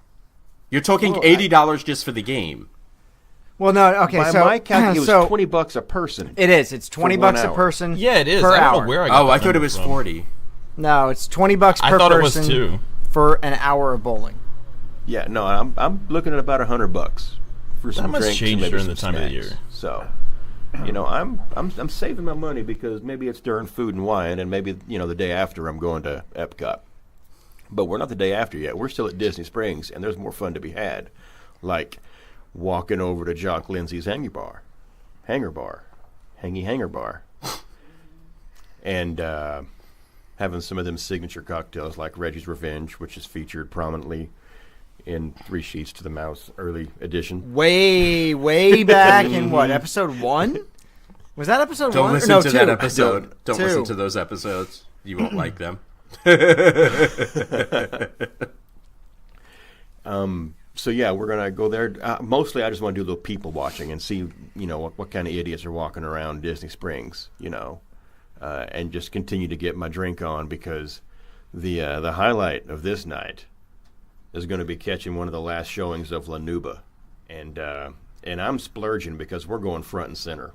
Speaker 5: You're talking $80 just for the game.
Speaker 4: Well, no, okay.
Speaker 1: By
Speaker 4: so
Speaker 1: my calc, it was $20 a person.
Speaker 4: It is. It's $20 a
Speaker 1: hour.
Speaker 4: person.
Speaker 6: Yeah, it is.
Speaker 4: Per
Speaker 6: I don't
Speaker 4: hour.
Speaker 6: know where I got
Speaker 5: Oh, I
Speaker 6: that
Speaker 5: thought it
Speaker 6: number
Speaker 5: was
Speaker 6: from.
Speaker 5: 40.
Speaker 4: No, it's $20 per person.
Speaker 6: I thought it was too.
Speaker 4: For an hour of bowling.
Speaker 1: Yeah, no, I'm looking at about $100 for some
Speaker 6: must
Speaker 1: drinks
Speaker 6: change
Speaker 1: and maybe
Speaker 6: during
Speaker 1: some
Speaker 6: the time of the
Speaker 1: snacks.
Speaker 6: year.
Speaker 1: So, I'm saving my money because maybe it's during food and wine, and maybe the day after I'm going to Epcot. But we're not the day after yet. We're still at Disney Springs, and there's more fun to be had, like walking over to Jock Lindsay's Hangy Bar, and having some of them signature cocktails like Reggie's Revenge, which is featured prominently in 3 Sheets to the Mouse early edition.
Speaker 4: Way back in what, episode 1? Was that episode 1?
Speaker 5: Don't listen
Speaker 4: no,
Speaker 5: to
Speaker 4: 2.
Speaker 5: that episode. Don't
Speaker 4: Two.
Speaker 5: listen to those episodes. You won't like them.
Speaker 1: So yeah, we're gonna go there. Mostly, I just want to do a little people watching and see, what kind of idiots are walking around Disney Springs, and just continue to get my drink on because the highlight of this night is going to be catching one of the last showings of La Nuba, and I'm splurging because we're going front and center.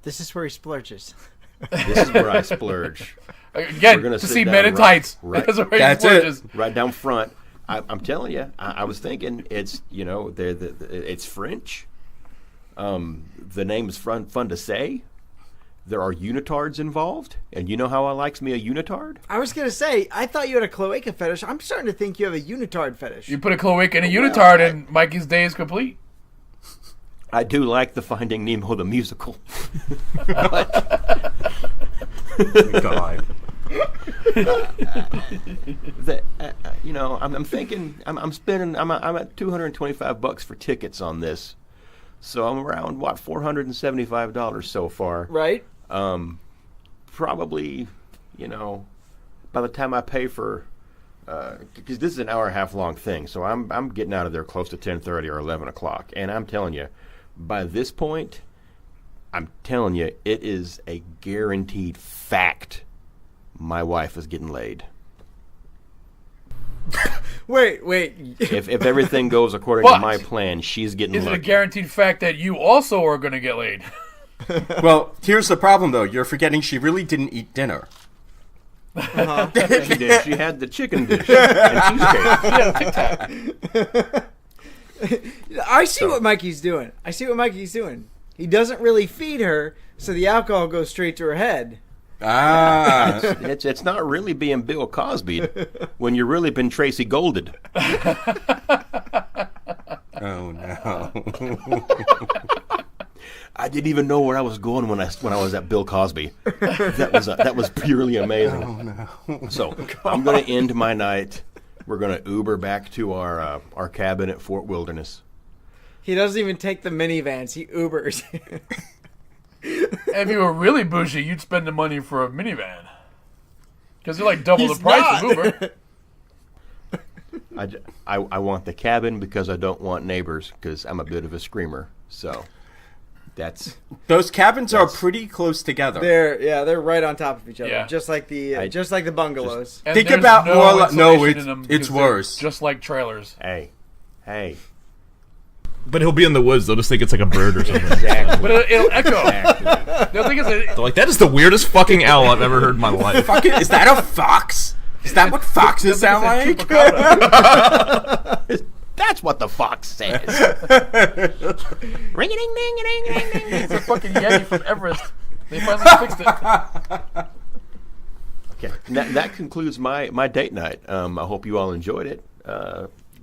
Speaker 4: This is where he splurges.
Speaker 1: This is where I splurge.
Speaker 7: Again,
Speaker 1: We're gonna
Speaker 7: to
Speaker 1: sit
Speaker 7: see
Speaker 1: down
Speaker 7: men in
Speaker 1: right-
Speaker 7: tights.
Speaker 1: right-
Speaker 7: That's where he
Speaker 5: That's
Speaker 7: splurges.
Speaker 1: Right down front. I'm telling you, I was thinking it's it's French. The name is fun to say. There are unitards involved, and you know how I likes me a unitard.
Speaker 4: I was going to say, I thought you had a cloaca fetish. I'm starting to think you have a unitard fetish.
Speaker 7: You put a cloaca and a unitard, and Mikey's day is complete.
Speaker 1: I do like the Finding Nemo the musical.
Speaker 5: God.
Speaker 1: I'm thinking I'm spending I'm at $225 for tickets on this, so I'm around $475 so far.
Speaker 4: Right?
Speaker 1: Probably, by the time I pay for, because this is an hour and a half long thing, so I'm getting out of there close to 10:30 or 11 o'clock, and I'm telling you, by this point, it is a guaranteed fact. My wife is getting laid.
Speaker 4: Wait.
Speaker 1: If everything goes according
Speaker 7: But
Speaker 1: to my plan, she's getting
Speaker 7: Is it a
Speaker 1: lucky.
Speaker 7: guaranteed fact that you also are going to get laid?
Speaker 5: Well, here's the problem, though. You're forgetting she really didn't eat dinner.
Speaker 1: She did. She had the chicken dish and cheesecake.
Speaker 4: I see what Mikey's doing. He doesn't really feed her, so the alcohol goes straight to her head.
Speaker 5: Ah.
Speaker 1: It's not really being Bill Cosby when you've really been Tracy Golded.
Speaker 5: Oh, no.
Speaker 1: I didn't even know where I was going when I was at Bill Cosby. That was purely amazing.
Speaker 5: Oh, no.
Speaker 1: So I'm going to end my night. We're going to Uber back to our cabin at Fort Wilderness.
Speaker 4: He doesn't even take the minivans. He Ubers.
Speaker 7: If you were really bougie, you'd spend the money for a minivan. Because you're like double the price of Uber.
Speaker 1: I want the cabin because I don't want neighbors because I'm a bit of a screamer. So
Speaker 5: Those cabins are pretty close together.
Speaker 4: They're right on top of each other,
Speaker 7: Yeah.
Speaker 4: just like the bungalows.
Speaker 7: And
Speaker 5: Think
Speaker 7: there's
Speaker 5: about more like
Speaker 7: insulation in them
Speaker 5: it's
Speaker 7: because they're
Speaker 5: worse.
Speaker 7: Just like trailers.
Speaker 1: Hey.
Speaker 6: But he'll be in the woods. They'll just think it's like a bird or something.
Speaker 1: Exactly.
Speaker 7: But it'll echo. They'll think
Speaker 6: They're like, that is the weirdest fucking owl I've ever heard in my life.
Speaker 5: Fucking, is that a fox? Is that what foxes sound like?
Speaker 1: That's what the fox says. Ring-a-ding-ding-a-ding-ding-ding.
Speaker 7: It's a fucking Yeti from Everest. They finally fixed it.
Speaker 1: Okay, that concludes my date night. I hope you all enjoyed it.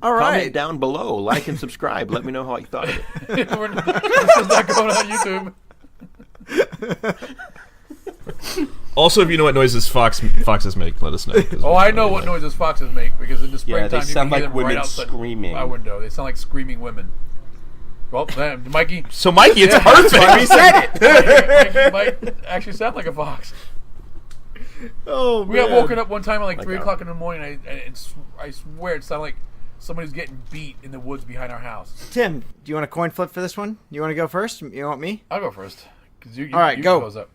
Speaker 4: All right.
Speaker 1: Comment down below, like and subscribe. Let me know how you thought of it.
Speaker 7: This is not going on YouTube.
Speaker 6: Also, if you know what noises foxes make, let us know.
Speaker 7: Oh, I know what noises foxes make because in the
Speaker 5: Yeah,
Speaker 7: springtime
Speaker 5: they
Speaker 7: you
Speaker 5: sound
Speaker 7: can hear
Speaker 5: like
Speaker 7: them right
Speaker 5: women
Speaker 7: outside
Speaker 5: screaming.
Speaker 7: my window. They sound like screaming women. Well, Mikey.
Speaker 6: So, Mikey, it's perfect.
Speaker 5: We said it.
Speaker 7: Mikey might actually sound like a fox.
Speaker 4: Oh,
Speaker 7: We got woken up one time at like 3
Speaker 1: God.
Speaker 7: o'clock in the morning. I swear it sounded like somebody's getting beat in the woods behind our house.
Speaker 4: Tim, do you want a coin flip for this one? You want to go first? You want me?
Speaker 7: I'll go first. All
Speaker 4: right, go.
Speaker 7: Close up.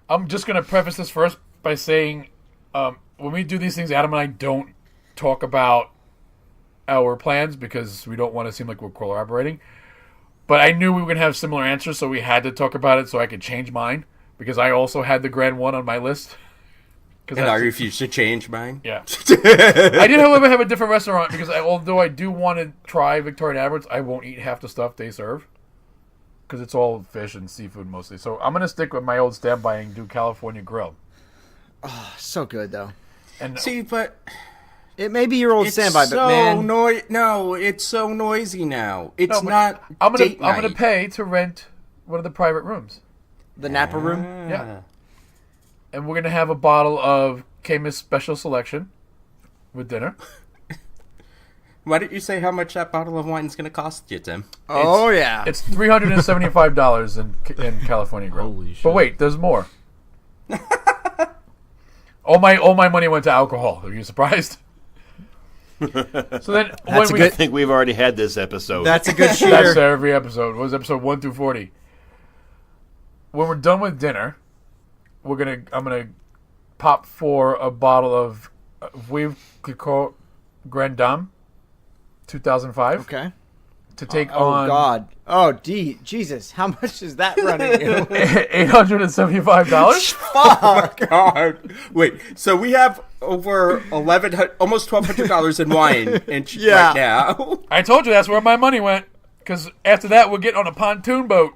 Speaker 7: I'm just going to preface this first by saying when we do these things, Adam and I don't talk about our plans because we don't want to seem like we're collaborating. But I knew we were going to have similar answers, so we had to talk about it so I could change mine because I also had the Grand One on my list.
Speaker 5: And I refuse to change mine.
Speaker 7: Yeah. I did, however, have a different restaurant because although I do want to try Victoria and Albert's, I won't eat half the stuff they serve because it's all fish and seafood mostly. So I'm going to stick with my old standby and do California Grill.
Speaker 4: Oh, so good, though.
Speaker 7: And
Speaker 5: See, but
Speaker 4: It may be your old
Speaker 5: it's
Speaker 4: standby,
Speaker 5: so
Speaker 4: but man.
Speaker 5: no, it's so noisy now. It's
Speaker 7: No, but
Speaker 5: not.
Speaker 7: I'm
Speaker 5: date
Speaker 7: gonna
Speaker 5: night.
Speaker 7: pay to rent one of the private rooms.
Speaker 4: The Napa room?
Speaker 7: Yeah. And we're going to have a bottle of Camus Special Selection with dinner.
Speaker 5: Why didn't you say how much that bottle of wine is going to cost you, Tim?
Speaker 4: Oh, yeah.
Speaker 7: It's $375 in California Grill.
Speaker 6: Holy shit.
Speaker 7: But wait, there's more. all my money went to alcohol. Are you surprised? So then
Speaker 4: That's
Speaker 7: when
Speaker 4: a
Speaker 7: we
Speaker 1: I think we've already had this episode.
Speaker 4: That's a good
Speaker 7: that's
Speaker 4: shooter.
Speaker 7: every episode. It was episode 1 through 40. When we're done with dinner, I'm gonna pop for a bottle of Veuve Clicquot Grand Dame 2005
Speaker 4: Okay.
Speaker 7: to take
Speaker 4: Oh,
Speaker 7: on
Speaker 4: God. Oh, Jesus. How much is that running you?
Speaker 7: $875.
Speaker 4: Fuck.
Speaker 5: God. Wait, so we have over almost $1,200 in wine
Speaker 4: Yeah.
Speaker 5: right now.
Speaker 7: I told you that's where my money went. Because after that, we're getting on a pontoon boat.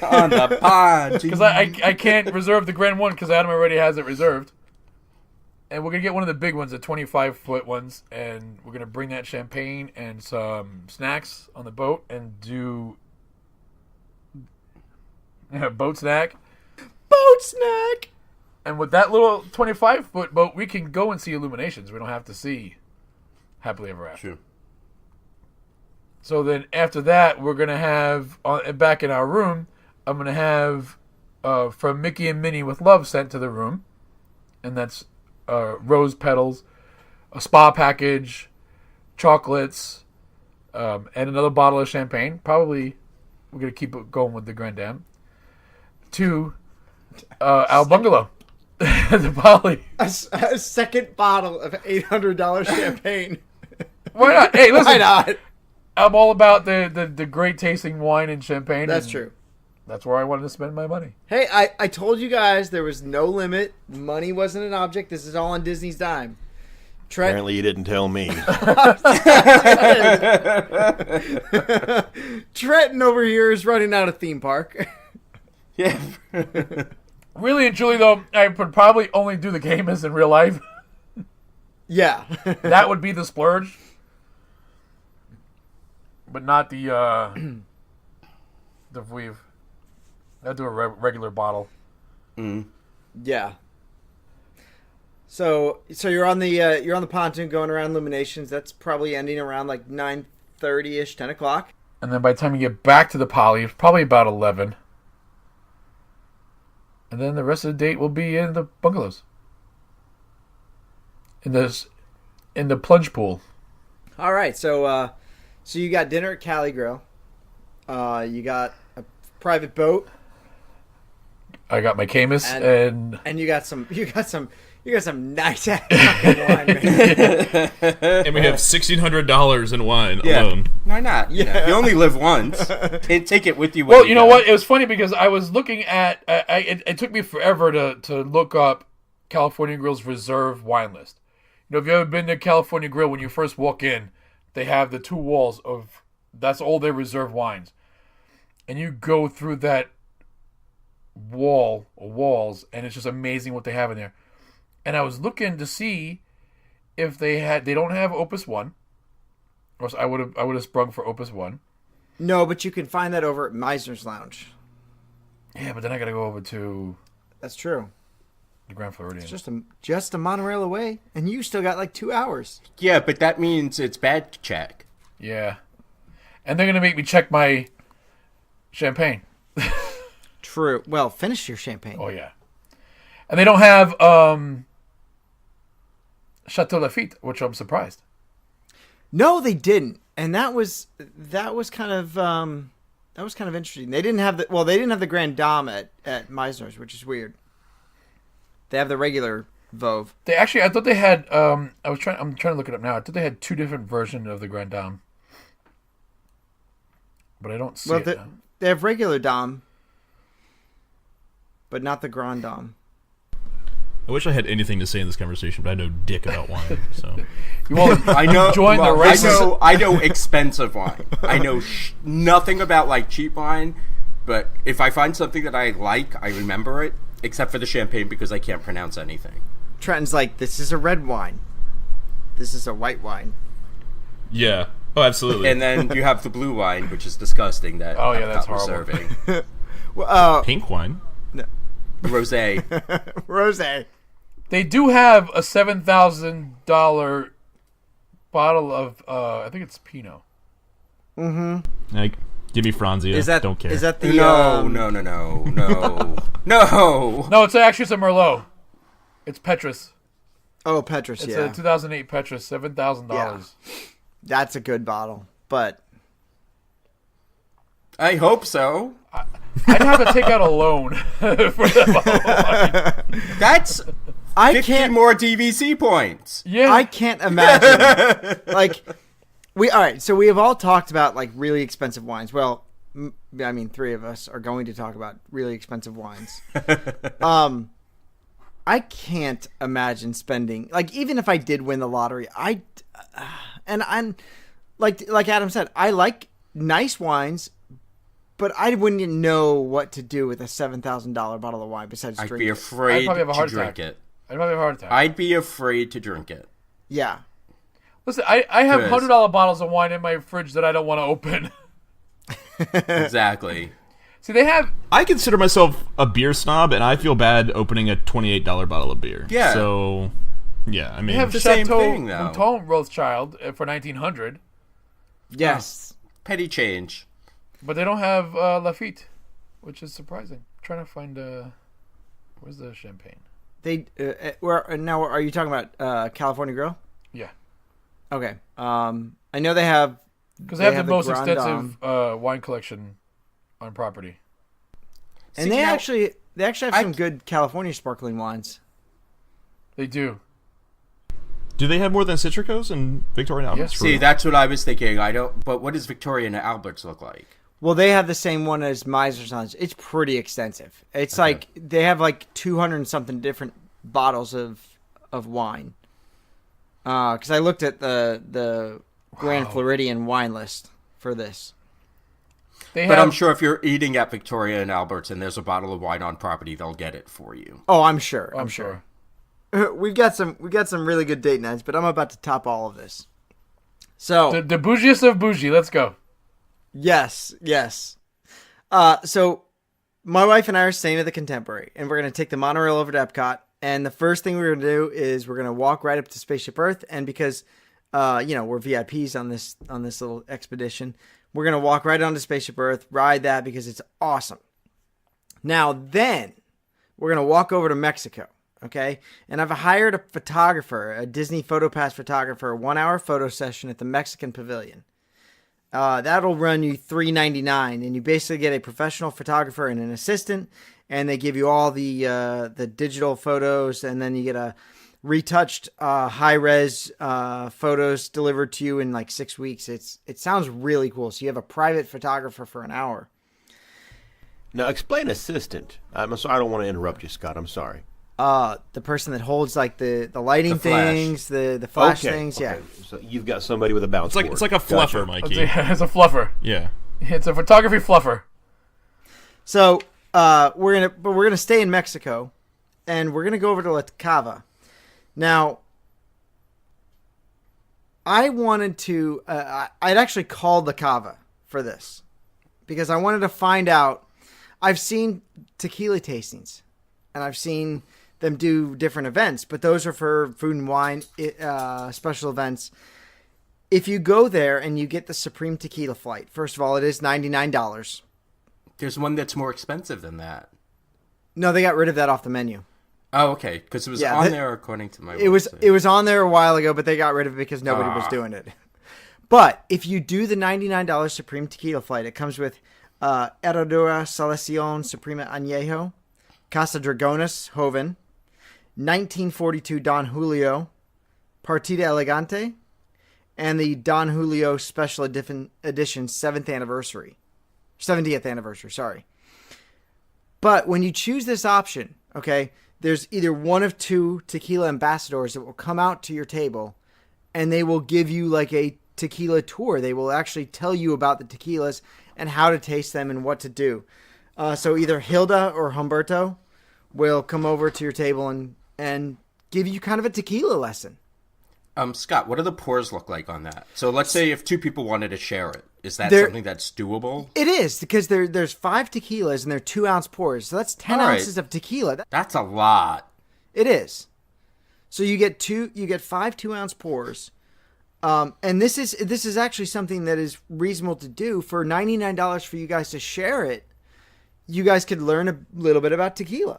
Speaker 5: On the pond.
Speaker 7: Because I can't reserve the Grand One because Adam already has it reserved. And we're going to get one of the big ones, the 25-foot ones. And we're going to bring that champagne and some snacks on the boat and do boat snack.
Speaker 4: Boat snack.
Speaker 7: And with that little 25-foot boat, we can go and see illuminations. We don't have to see Happily Ever After.
Speaker 5: Sure.
Speaker 7: So then after that, we're going to have, back in our room, I'm going to have From Mickey and Minnie with Love sent to the room. And that's rose petals, a spa package, chocolates, and another bottle of champagne. Probably we're going to keep it going with the Grand Dame. To our bungalow. The Poly.
Speaker 4: A second bottle of $800 champagne.
Speaker 7: Why not? Hey, listen.
Speaker 4: Why not?
Speaker 7: I'm all about the great tasting wine and champagne.
Speaker 4: That's
Speaker 7: and
Speaker 4: true.
Speaker 7: That's where I wanted to spend my money.
Speaker 4: Hey, I told you guys there was no limit. Money wasn't an object. This is all on Disney's dime. Trent,
Speaker 1: Apparently you didn't tell me.
Speaker 4: Trenton over here is running out of theme park.
Speaker 5: Yeah.
Speaker 7: Really and truly, though, I would probably only do the Camus in real life.
Speaker 4: Yeah.
Speaker 7: That would be the splurge. But not the Veuve. I'd do a regular bottle.
Speaker 4: Yeah. So you're on the pontoon going around Illuminations. That's probably ending around like 9:30ish, 10 o'clock.
Speaker 7: And then by the time you get back to the Poly, it's probably about 11. And then the rest of the date will be in the bungalows. In the plunge pool.
Speaker 4: All right. So you got dinner at Cali Grill. You got private boat.
Speaker 7: I got my Camus and
Speaker 4: you got some nice ass fucking wine, man.
Speaker 6: And we have $1,600 in wine alone.
Speaker 5: Why not? Yeah. You only live once. Take it with you.
Speaker 7: Well, you know what? It was funny because I was looking at. It took me forever to look up California Grill's reserve wine list. You know, if you ever been to California Grill, when you first walk in, they have the 2 walls of that's all their reserve wines, and you go through that walls, and it's just amazing what they have in there. And I was looking to see if they don't have Opus 1, or else I would have sprung for Opus 1.
Speaker 4: No, but you can find that over at Meisner's Lounge.
Speaker 7: Yeah, but then I got to go over to.
Speaker 4: That's true.
Speaker 7: The Grand Floridian.
Speaker 4: It's just a monorail away, and you still got like 2 hours.
Speaker 5: Yeah, but that means it's bad to check.
Speaker 7: Yeah, and they're gonna make me check my champagne.
Speaker 4: True. Well, finish your champagne.
Speaker 7: Oh yeah, and they don't have Chateau Lafite, which I'm surprised.
Speaker 4: No, they didn't, and that was kind of interesting. They didn't have the Grand Dame at Meisner's, which is weird. They have the regular Veuve.
Speaker 7: They actually, I thought they had. I'm trying to look it up now. I thought they had 2 different versions of the Grand Dame, but I don't see it now.
Speaker 4: They have regular Dame, but not the Grand Dame.
Speaker 6: I wish I had anything to say in this conversation, but I know dick about wine. So
Speaker 5: I know.
Speaker 7: Join the race.
Speaker 5: I know expensive wine. I know nothing about like cheap wine, but if I find something that I like, I remember it. Except for the champagne, because I can't pronounce anything.
Speaker 4: Trenton's like, this is a red wine. This is a white wine.
Speaker 6: Yeah. Oh, absolutely.
Speaker 5: And then you have the blue wine, which is disgusting. That
Speaker 7: that's horrible.
Speaker 5: serving.
Speaker 6: Pink wine.
Speaker 4: No.
Speaker 5: Rosé.
Speaker 4: Rosé.
Speaker 7: They do have a $7,000 bottle of I think it's Pinot.
Speaker 4: Mm-hmm.
Speaker 6: Like, give me Franzia. Don't care.
Speaker 4: Is that the
Speaker 5: No.
Speaker 7: No, it's a Merlot. It's Petrus.
Speaker 4: Oh, Petrus.
Speaker 7: It's
Speaker 4: yeah.
Speaker 7: a 2008 Petrus, $7,000.
Speaker 4: Yeah. That's a good bottle, but
Speaker 5: I hope so.
Speaker 7: I'd have to take out a loan for that bottle.
Speaker 5: That's 50 more DVC points.
Speaker 7: Yeah,
Speaker 4: I can't imagine. Like, all right. So we have all talked about like really expensive wines. Well, I mean, 3 of us are going to talk about really expensive wines. I can't imagine spending, like, even if I did win the lottery, and I'm like Adam said, I like nice wines, but I wouldn't know what to do with a $7,000 bottle of wine besides
Speaker 5: I'd
Speaker 7: drink
Speaker 5: be
Speaker 7: it.
Speaker 5: afraid
Speaker 7: I'd probably have a heart
Speaker 5: to drink
Speaker 7: attack.
Speaker 5: it.
Speaker 7: I'd probably have a heart attack.
Speaker 5: I'd be afraid to drink it.
Speaker 4: Yeah.
Speaker 7: Listen, I have $100 bottles of wine in my fridge that I don't want to open.
Speaker 5: Exactly.
Speaker 7: See, they have...
Speaker 6: I consider myself a beer snob, and I feel bad opening a $28 bottle of beer.
Speaker 5: Yeah.
Speaker 6: So, yeah, I mean...
Speaker 7: They have
Speaker 5: the same
Speaker 7: Chateau
Speaker 5: thing, though.
Speaker 7: Mouton Rothschild for $1,900.
Speaker 4: Yes.
Speaker 5: Petty change.
Speaker 7: But they don't have Lafite, which is surprising. I'm trying to find... where's the champagne?
Speaker 4: They now are you talking about California Grill?
Speaker 7: Yeah.
Speaker 4: Okay. I know they have...
Speaker 7: Because they have the most
Speaker 4: Grand
Speaker 7: extensive wine collection on property.
Speaker 4: And
Speaker 5: See,
Speaker 4: they
Speaker 5: now,
Speaker 4: actually have some good California sparkling wines.
Speaker 7: They do.
Speaker 6: Do they have more than Citricos and Victoria and Albert's?
Speaker 7: Yes.
Speaker 5: See, that's what I was thinking. I don't. But what does Victoria and Albert's look like?
Speaker 4: Well, they have the same one as Meisner's Lounge. It's pretty extensive. It's like they have like 200 and something different bottles of wine. Because I looked at the Grand Floridian wine list for this.
Speaker 5: But I'm sure if you're eating at Victoria and Albert's and there's a bottle of wine on property, they'll get it for you.
Speaker 4: Oh, I'm sure.
Speaker 7: I'm sure.
Speaker 4: We've got some really good date nights, but I'm about to top all of this. So
Speaker 7: The bougiest of bougie. Let's go.
Speaker 4: Yes. So my wife and I are staying at the Contemporary, and we're going to take the monorail over to Epcot. And the first thing we're going to do is we're going to walk right up to Spaceship Earth. And because, we're VIPs on this little expedition, we're going to walk right onto Spaceship Earth, ride that because it's awesome. Now then, we're going to walk over to Mexico. Okay. And I've hired a photographer, a Disney PhotoPass photographer, 1 hour photo session at the Mexican Pavilion. That'll run you $3.99, and you basically get a professional photographer and an assistant, and they give you all the digital photos, and then you get a retouched high-res photos delivered to you in like 6 weeks. It sounds really cool. So you have a private photographer for an hour.
Speaker 1: Now explain assistant. I'm sorry, I don't want to interrupt you, Scott. I'm sorry.
Speaker 4: The person that holds like the lighting things, the flash things. Yeah.
Speaker 1: So you've got somebody with a bounce board.
Speaker 6: It's like a fluffer, Mikey.
Speaker 7: It's a fluffer.
Speaker 6: Yeah.
Speaker 7: It's a photography fluffer.
Speaker 4: So we're gonna stay in Mexico, and we're gonna go over to La Cava. Now, I wanted to. I'd actually called La Cava for this because I wanted to find out. I've seen tequila tastings, and I've seen them do different events, but those are for food and wine special events. If you go there and you get the Supreme Tequila flight, first of all, it is $99.
Speaker 5: There's one that's more expensive than that.
Speaker 4: No, they got rid of that off the menu.
Speaker 5: Oh, okay, because it was on there according to my website.
Speaker 4: It was on there a while ago, but they got rid of it because nobody was doing it. But if you do the $99 Supreme Tequila flight, it comes with Herradura Selección Suprema Añejo, Casa Dragones Joven, 1942 Don Julio, Partida Elegante, and the Don Julio Special Edition 70th anniversary. Sorry. But when you choose this option, okay, there's either one of two tequila ambassadors that will come out to your table, and they will give you like a tequila tour. They will actually tell you about the tequilas and how to taste them and what to do. So either Hilda or Humberto will come over to your table and give you kind of a tequila lesson.
Speaker 5: Scott, what do the pours look like on that? So let's say if two people wanted to share it. Is that something that's doable?
Speaker 4: It is, because there's 5 tequilas and they're 2-ounce pours. So that's 10 ounces of tequila.
Speaker 5: That's a lot.
Speaker 4: It is. So you get 5 2-ounce pours. And this is actually something that is reasonable to do. For $99 for you guys to share it, you guys could learn a little bit about tequila.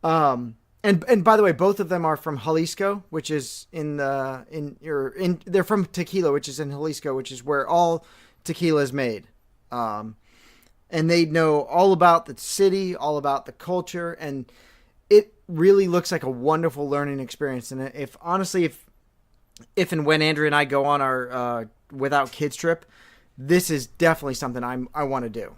Speaker 4: And by the way, both of them are from Jalisco, which is they're from Tequila, which is in Jalisco, which is where all tequila is made. And they know all about the city, all about the culture, and it really looks like a wonderful learning experience. And if and when Andrew and I go on our Without Kids trip, this is definitely something I want to do.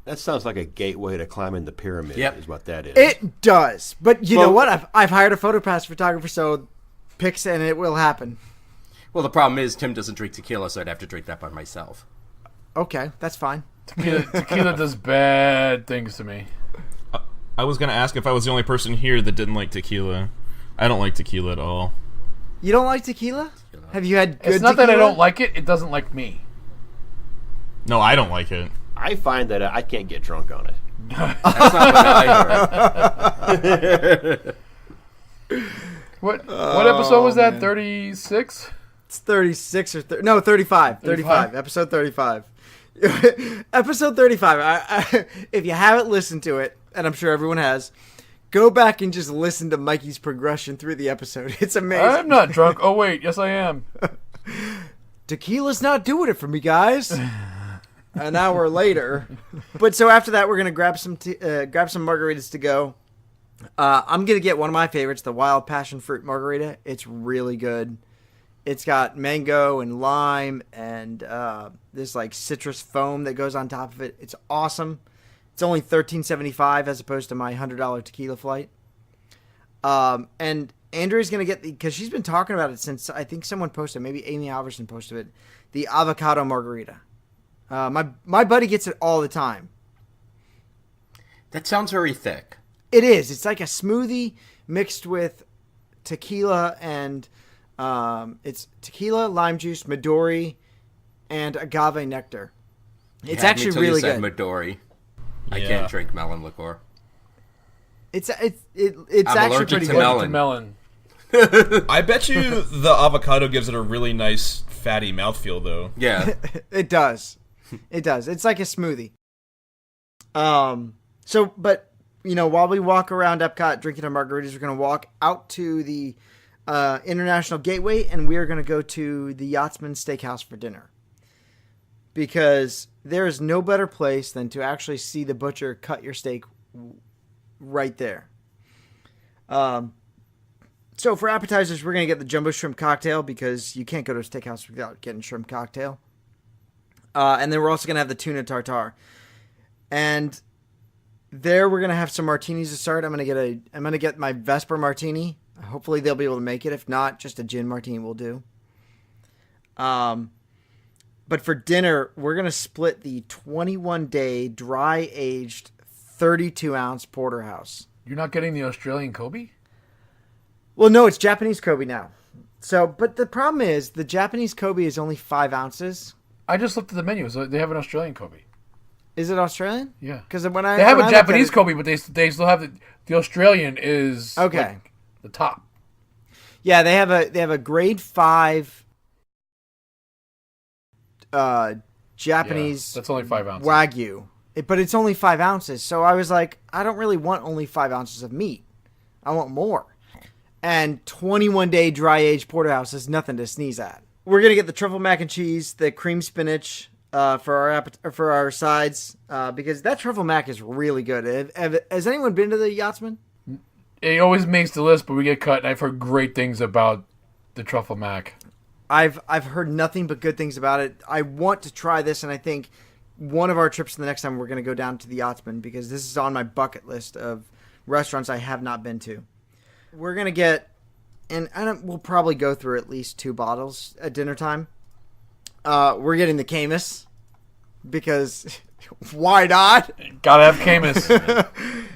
Speaker 1: That sounds like a gateway to climbing the pyramid, is what that is.
Speaker 4: It does. But you know what? I've hired a PhotoPass photographer, so picks and it will happen.
Speaker 5: Well, the problem is Tim doesn't drink tequila, so I'd have to drink that by myself.
Speaker 4: Okay, that's fine.
Speaker 7: Tequila does bad things to me.
Speaker 6: I was going to ask if I was the only person here that didn't like tequila. I don't like tequila at all.
Speaker 4: You don't like tequila? Have you had good tequila?
Speaker 7: It's not that I don't like it. It doesn't like me.
Speaker 6: No, I don't like it.
Speaker 1: I find that I can't get drunk on it.
Speaker 5: That's not what I heard.
Speaker 7: What episode was that? 36?
Speaker 4: It's 36 or 35. 35. Episode 35. Episode 35. If you haven't listened to it, and I'm sure everyone has, go back and just listen to Mikey's progression through the episode. It's amazing.
Speaker 7: I'm not drunk. Oh, wait. Yes, I am.
Speaker 4: Tequila's not doing it for me, guys. An hour later. But so after that, we're going to grab some margaritas to go. I'm going to get one of my favorites, the Wild Passion Fruit Margarita. It's really good. It's got mango and lime and this like citrus foam that goes on top of it. It's awesome. It's only $13.75 as opposed to my $100 tequila flight. And Andrea's going to get because she's been talking about it since I think someone posted, maybe Amy Alverson posted it, the avocado margarita. My buddy gets it all the time.
Speaker 5: That sounds very thick.
Speaker 4: It is. It's like a smoothie mixed with tequila and it's tequila, lime juice, Midori, and agave nectar. It's actually really good.
Speaker 5: Midori.
Speaker 6: Yeah.
Speaker 5: I can't drink melon liqueur.
Speaker 4: It's
Speaker 5: I'm
Speaker 4: actually
Speaker 5: allergic
Speaker 4: pretty
Speaker 5: to
Speaker 4: good.
Speaker 5: melon.
Speaker 6: I bet you the avocado gives it a really nice fatty mouthfeel, though.
Speaker 5: Yeah.
Speaker 4: It does. It does. It's like a smoothie. But while we walk around Epcot drinking our margaritas, we're going to walk out to the International Gateway, and we are going to go to the Yachtsman Steakhouse for dinner. because there is no better place than to actually see the butcher cut your steak right there. So for appetizers, we're going to get the jumbo shrimp cocktail because you can't go to a steakhouse without getting shrimp cocktail. And then we're also going to have the tuna tartare. And there we're going to have some martinis to start. I'm going to get my Vesper martini. Hopefully they'll be able to make it. If not, just a gin martini will do. But for dinner, we're going to split the 21-day dry-aged 32-ounce porterhouse.
Speaker 7: You're not getting the Australian Kobe?
Speaker 4: Well, no, it's Japanese Kobe now. So, but the problem is the Japanese Kobe is only 5 ounces.
Speaker 7: I just looked at the menu. So they have an Australian Kobe.
Speaker 4: Is it Australian?
Speaker 7: Yeah.
Speaker 4: Because they
Speaker 7: have a Japanese Kobe, but they still have the Australian is
Speaker 4: okay.
Speaker 7: Like the top.
Speaker 4: Yeah, they have a grade 5 Japanese.
Speaker 7: That's only 5 ounces.
Speaker 4: Wagyu, but it's only 5 ounces. So I was like, I don't really want only 5 ounces of meat. I want more. And 21-day dry-aged porterhouse is nothing to sneeze at. We're gonna get the truffle mac and cheese, the cream spinach for our sides because that truffle mac is really good. Has anyone been to the Yachtsman?
Speaker 7: It always makes the list, but we get cut. And I've heard great things about the truffle mac.
Speaker 4: I've heard nothing but good things about it. I want to try this, and I think one of our trips the next time we're gonna go down to the Yachtsman because this is on my bucket list of restaurants I have not been to. We're going to get, and we'll probably go through at least 2 bottles at dinner time. We're getting the Camus because why not?
Speaker 7: Gotta have Camus.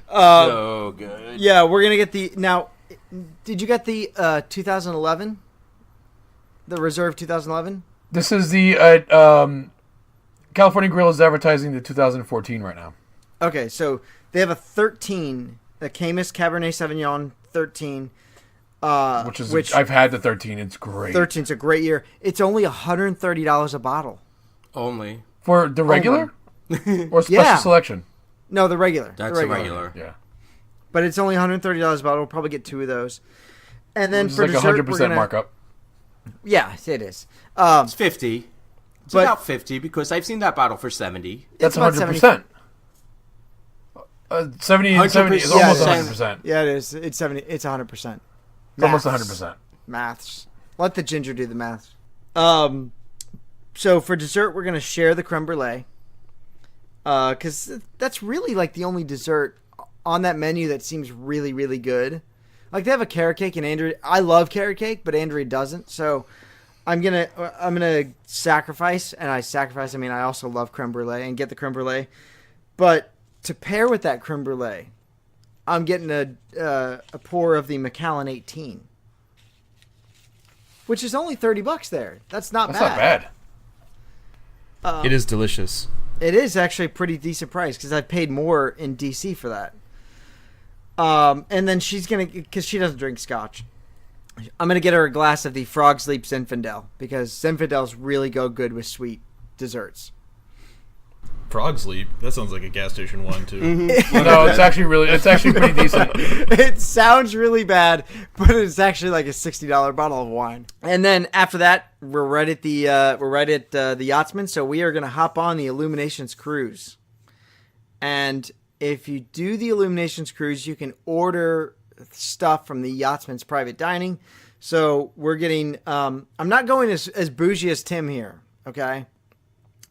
Speaker 5: So good.
Speaker 4: Yeah, we're going to get the, now, did you get the 2011? The Reserve 2011?
Speaker 7: This is the, California Grill is advertising the 2014 right now.
Speaker 4: Okay, so they have a 13, the Camus Cabernet Sauvignon 13,
Speaker 7: which I've had the 13. It's great.
Speaker 4: 13's a great year. It's only $130 a bottle.
Speaker 5: Only
Speaker 7: for the regular or special selection.
Speaker 4: No, the regular.
Speaker 5: That's
Speaker 4: the
Speaker 5: regular.
Speaker 7: Yeah,
Speaker 4: but it's only $130 a bottle. We'll probably get 2 of those, and then for
Speaker 7: like
Speaker 4: dessert,
Speaker 7: 100% markup.
Speaker 4: Yeah, it is.
Speaker 5: It's 50. It's about 50 because I've seen that bottle for 70.
Speaker 7: That's 100%. 70 and 70 is almost 100%.
Speaker 4: Yeah, it is. It's 70. It's 100%.
Speaker 7: It's almost 100%.
Speaker 4: Maths. Let the ginger do the math. So for dessert, we're gonna share the creme brulee. Because that's really like the only dessert on that menu that seems really, really good. Like they have a carrot cake, and Andrea. I love carrot cake, but Andrea doesn't. So I'm gonna sacrifice, and I mean, I also love creme brulee and get the creme brulee, but to pair with that creme brulee, I'm getting a pour of the Macallan 18, which is only $30 there. That's not bad.
Speaker 6: It is delicious.
Speaker 4: It is actually a pretty decent price because I paid more in DC for that. And then she's gonna, because she doesn't drink scotch, I'm gonna get her a glass of the Frog Sleep Zinfandel because Zinfandels really go good with sweet desserts.
Speaker 6: Frog Sleep? That sounds like a gas station one, too.
Speaker 7: No, it's actually pretty decent.
Speaker 4: It sounds really bad, but it's actually like a $60 bottle of wine. And then after that, we're right at the Yachtsman, so we are going to hop on the Illuminations cruise. And if you do the Illuminations cruise, you can order stuff from the Yachtsman's private dining. So we're getting, I'm not going as bougie as Tim here, okay?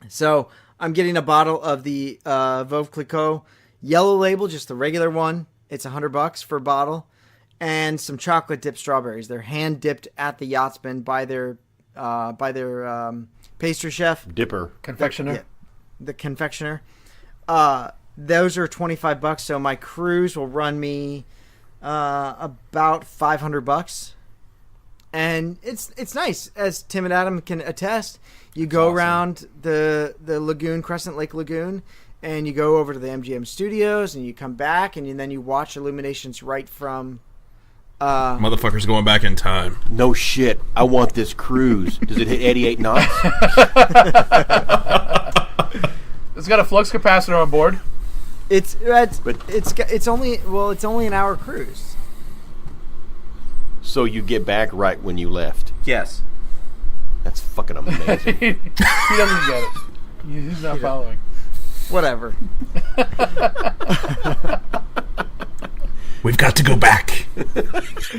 Speaker 4: So I'm getting a bottle of the Veuve Clicquot yellow label, just the regular one. It's $100 for a bottle, and some chocolate dipped strawberries. They're hand dipped at the Yachtsman by their pastry chef,
Speaker 7: confectioner.
Speaker 4: The confectioner. Those are $25. So my cruise will run me about $500. And it's nice, as Tim and Adam can attest. You go around the lagoon, Crescent Lake Lagoon, and you go over to the MGM studios, and you come back, and then you watch Illuminations right from...
Speaker 6: Motherfucker's going back in time.
Speaker 1: No shit. I want this cruise. Does it hit 88 knots?
Speaker 7: It's got a flux capacitor on board.
Speaker 4: It's only an hour cruise.
Speaker 1: So you get back right when you left.
Speaker 5: Yes.
Speaker 1: That's fucking amazing.
Speaker 7: He doesn't get it. He's not following.
Speaker 4: Whatever.
Speaker 6: We've got to go back.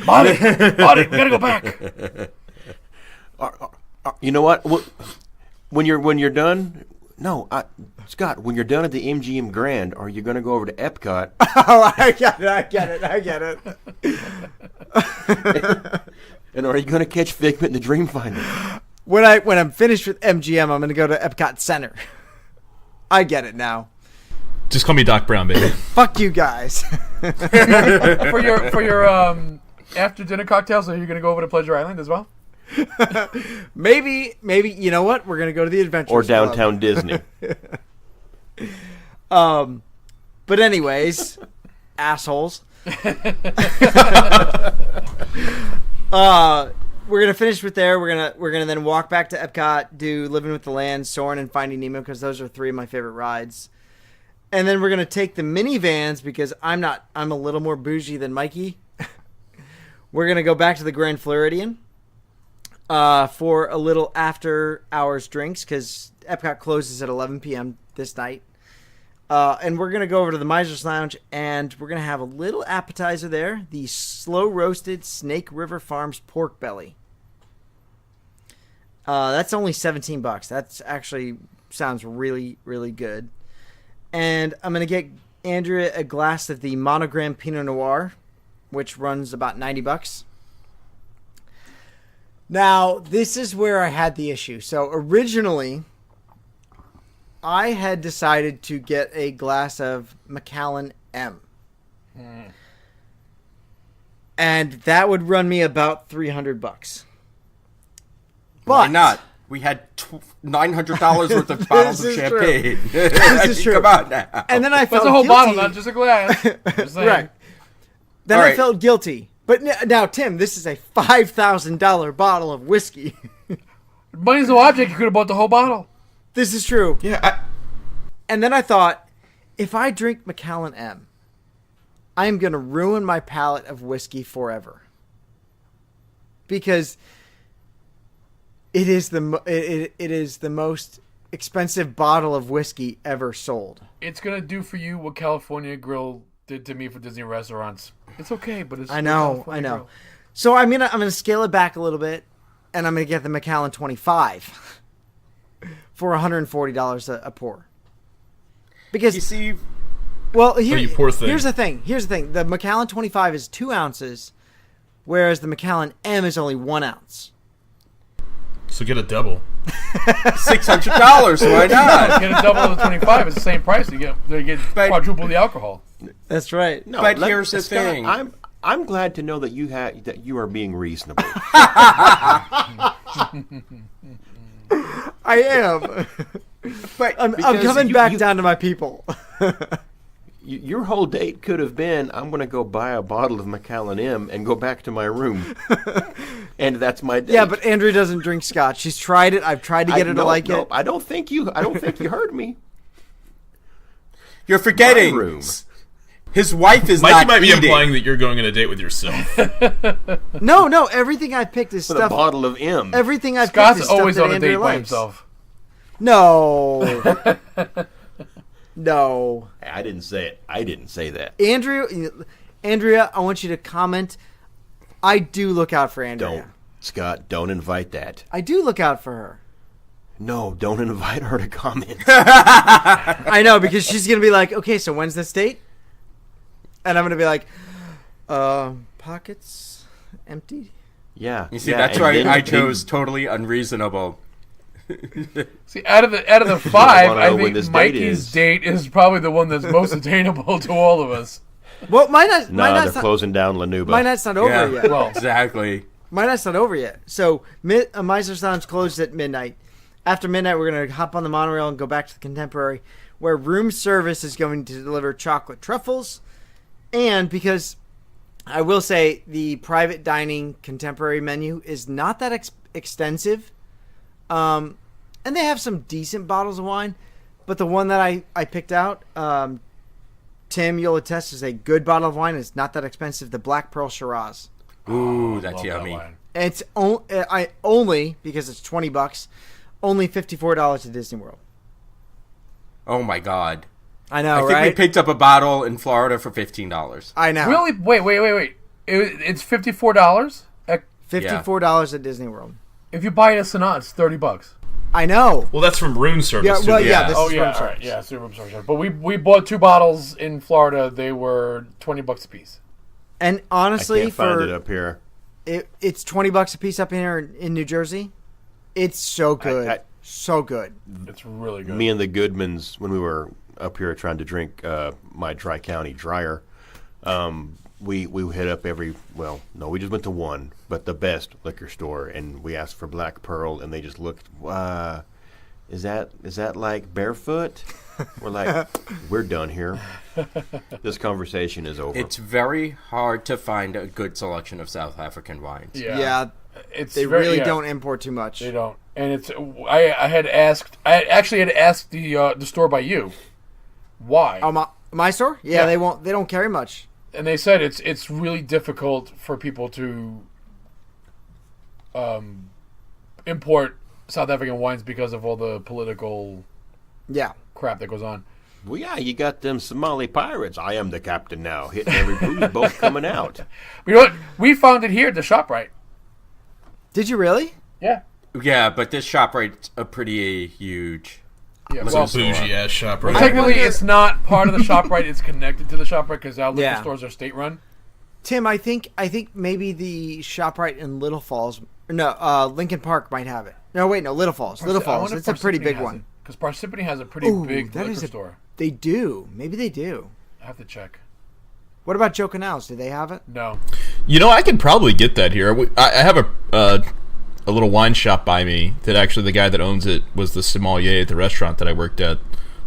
Speaker 7: Marty, we gotta go back.
Speaker 1: You know what? When you're done, Scott. When you're done at the MGM Grand, are you going to go over to Epcot?
Speaker 4: Oh, I get it.
Speaker 1: And are you going to catch Figment in the Dreamfinder?
Speaker 4: When I'm finished with MGM, I'm going to go to Epcot Center. I get it now.
Speaker 6: Just call me Doc Brown, baby.
Speaker 4: Fuck you guys.
Speaker 7: For your after dinner cocktails, are you going to go over to Pleasure Island as well?
Speaker 4: Maybe. You know what? We're going to go to the Adventure
Speaker 1: or downtown Disney.
Speaker 4: But anyways, assholes. We're gonna finish with there. We're gonna then walk back to Epcot, do Living with the Land, Soarin', and Finding Nemo because those are three of my favorite rides. And then we're gonna take the minivans because I'm a little more bougie than Mikey. We're gonna go back to the Grand Floridian for a little after hours drinks because Epcot closes at 11 p.m. this night. And we're going to go over to the Miser's Lounge, and we're going to have a little appetizer there, the slow-roasted Snake River Farms pork belly. That's only $17. That's actually sounds really, really good. And I'm going to get Andrea a glass of the Monogram Pinot Noir, which runs about $90. Now, this is where I had the issue. So, originally, I had decided to get a glass of Macallan M. And that would run me about $300. But
Speaker 5: why not? We had $900 worth of bottles of champagne. This
Speaker 4: is true.
Speaker 5: Come on now.
Speaker 4: And then I felt
Speaker 7: That's a whole
Speaker 4: guilty.
Speaker 7: bottle, not just a glass. Just saying.
Speaker 4: Right. Then
Speaker 5: All
Speaker 4: I
Speaker 5: right.
Speaker 4: felt guilty. But now, Tim, this is a $5,000 bottle of whiskey.
Speaker 7: Money's no object. You could have bought the whole bottle.
Speaker 4: This is true.
Speaker 6: Yeah,
Speaker 4: And then I thought, if I drink Macallan M, I am going to ruin my palate of whiskey forever. Because it is the most expensive bottle of whiskey ever sold.
Speaker 7: It's gonna do for you what California Grill did to me for Disney restaurants. It's okay, but it's
Speaker 4: I know.
Speaker 7: Grill.
Speaker 4: So I'm gonna scale it back a little bit, and I'm gonna get the Macallan 25 for $140 a pour. Because
Speaker 5: You see,
Speaker 4: well,
Speaker 6: you poor thing.
Speaker 4: here's the thing. The Macallan 25 is 2 ounces, whereas the Macallan M is only 1 ounce.
Speaker 6: so get a double.
Speaker 5: $600. Why not?
Speaker 7: Get a double of the 25. It's the same price. They get
Speaker 5: But-
Speaker 7: quadruple the alcohol.
Speaker 4: That's right.
Speaker 1: No,
Speaker 5: But here's the
Speaker 1: Scott,
Speaker 5: thing.
Speaker 1: I'm glad to know that you are being reasonable.
Speaker 4: I am.
Speaker 5: But
Speaker 4: I'm
Speaker 1: Because
Speaker 4: coming back down to my people.
Speaker 1: Your whole date could have been, I'm going to go buy a bottle of Macallan M and go back to my room. And that's my date.
Speaker 4: Yeah, but Andrea doesn't drink scotch. She's tried it. I've tried to get her to like it.
Speaker 1: I don't think you heard me.
Speaker 5: you're forgetting.
Speaker 1: My room.
Speaker 5: His wife is
Speaker 6: Mikey
Speaker 5: not
Speaker 6: might be
Speaker 5: eating.
Speaker 6: implying that you're going on a date with yourself.
Speaker 4: No. Everything I picked is
Speaker 1: With
Speaker 4: stuff.
Speaker 1: a bottle of M.
Speaker 4: Everything I picked
Speaker 7: Scott's
Speaker 4: is stuff
Speaker 7: always
Speaker 4: that
Speaker 7: on a
Speaker 4: Andrea
Speaker 7: date by
Speaker 4: likes.
Speaker 7: himself.
Speaker 4: No. No.
Speaker 1: I didn't say it. I didn't say that.
Speaker 4: Andrea, I want you to comment. I do look out for Andrea.
Speaker 1: Don't. Scott, don't invite that.
Speaker 4: I do look out for her.
Speaker 1: No, don't invite her to comment.
Speaker 4: I know, because she's going to be like, okay, so when's this date? And I'm going to be like, pockets empty.
Speaker 1: Yeah.
Speaker 5: You see,
Speaker 1: yeah,
Speaker 5: that's
Speaker 1: and
Speaker 5: why
Speaker 1: then-
Speaker 5: I chose totally unreasonable.
Speaker 7: See, out of the
Speaker 1: I
Speaker 7: five,
Speaker 1: wanna
Speaker 7: I
Speaker 1: know when
Speaker 7: think
Speaker 1: this date
Speaker 7: Mikey's
Speaker 1: is.
Speaker 7: date is probably the one that's most attainable to all of us.
Speaker 4: Well, my
Speaker 1: They're
Speaker 4: night's not,
Speaker 1: closing down Lanuba.
Speaker 4: my night's not over
Speaker 5: Yeah,
Speaker 4: yet.
Speaker 7: Well,
Speaker 5: exactly.
Speaker 4: My night's not over yet. So, Miser's Lounge closes at midnight. After midnight, we're going to hop on the monorail and go back to the Contemporary, where room service is going to deliver chocolate truffles. And because I will say the private dining Contemporary menu is not that extensive. And they have some decent bottles of wine. But the one that I picked out, Tim, you'll attest, is a good bottle of wine. It's not that expensive. The Black Pearl Shiraz.
Speaker 5: Ooh, that's
Speaker 7: love that
Speaker 5: yummy.
Speaker 7: wine.
Speaker 4: It's only because it's $20, only $54 at Disney World.
Speaker 5: Oh my god.
Speaker 4: I know,
Speaker 5: I think we picked up a bottle in Florida for $15.
Speaker 4: I know.
Speaker 7: Really? Wait. It's $54?
Speaker 4: $54 at Disney World.
Speaker 7: If you buy it at Sanaa, it's $30.
Speaker 4: I know.
Speaker 6: Well, that's from room service.
Speaker 4: Yeah, well,
Speaker 6: too.
Speaker 4: yeah. This is room
Speaker 7: All
Speaker 4: service.
Speaker 7: right. Yeah, it's room service. But we bought 2 bottles in Florida. They were $20 a piece.
Speaker 4: And honestly,
Speaker 1: I can't find it up here.
Speaker 4: It's $20 a piece up here in New Jersey. It's so good. So good.
Speaker 7: It's really good.
Speaker 1: Me and the Goodmans, when we were up here trying to drink my Tri-County dryer, we hit up we just went to one, but the best liquor store, and we asked for Black Pearl, and they just looked, is that like Barefoot? We're like, we're done here. This conversation is over.
Speaker 5: It's very hard to find a good selection of South African wines.
Speaker 4: Yeah. They really don't import too much.
Speaker 7: They don't. And it's I actually had asked the store by you why.
Speaker 4: Oh, my store? Yeah, they don't carry much.
Speaker 7: And they said it's really difficult for people to import South African wines because of all the political crap that goes on.
Speaker 1: Well, yeah, you got them Somali pirates. I am the captain now, hitting every booze boat coming out.
Speaker 7: You know what? We found it here at the ShopRite.
Speaker 4: Did you really?
Speaker 5: Yeah, but this ShopRite's a pretty huge...
Speaker 7: Yeah,
Speaker 6: It's a bougie-ass shop, right?
Speaker 7: Technically, it's not part of the ShopRite. It's connected to the ShopRite because our liquor stores are state-run.
Speaker 4: Tim, I think maybe the ShopRite in Little Falls... No, Lincoln Park might have it. No, wait, no, Little Falls. Little Falls. It's a pretty big one.
Speaker 7: Because Parsippany has a pretty big liquor store.
Speaker 4: They do. Maybe they do.
Speaker 7: I have to check.
Speaker 4: What about Joe Canals? Do they have it?
Speaker 7: No.
Speaker 6: You know, I could probably get that here. I have a little wine shop by me that actually the guy that owns it was the sommelier at the restaurant that I worked at,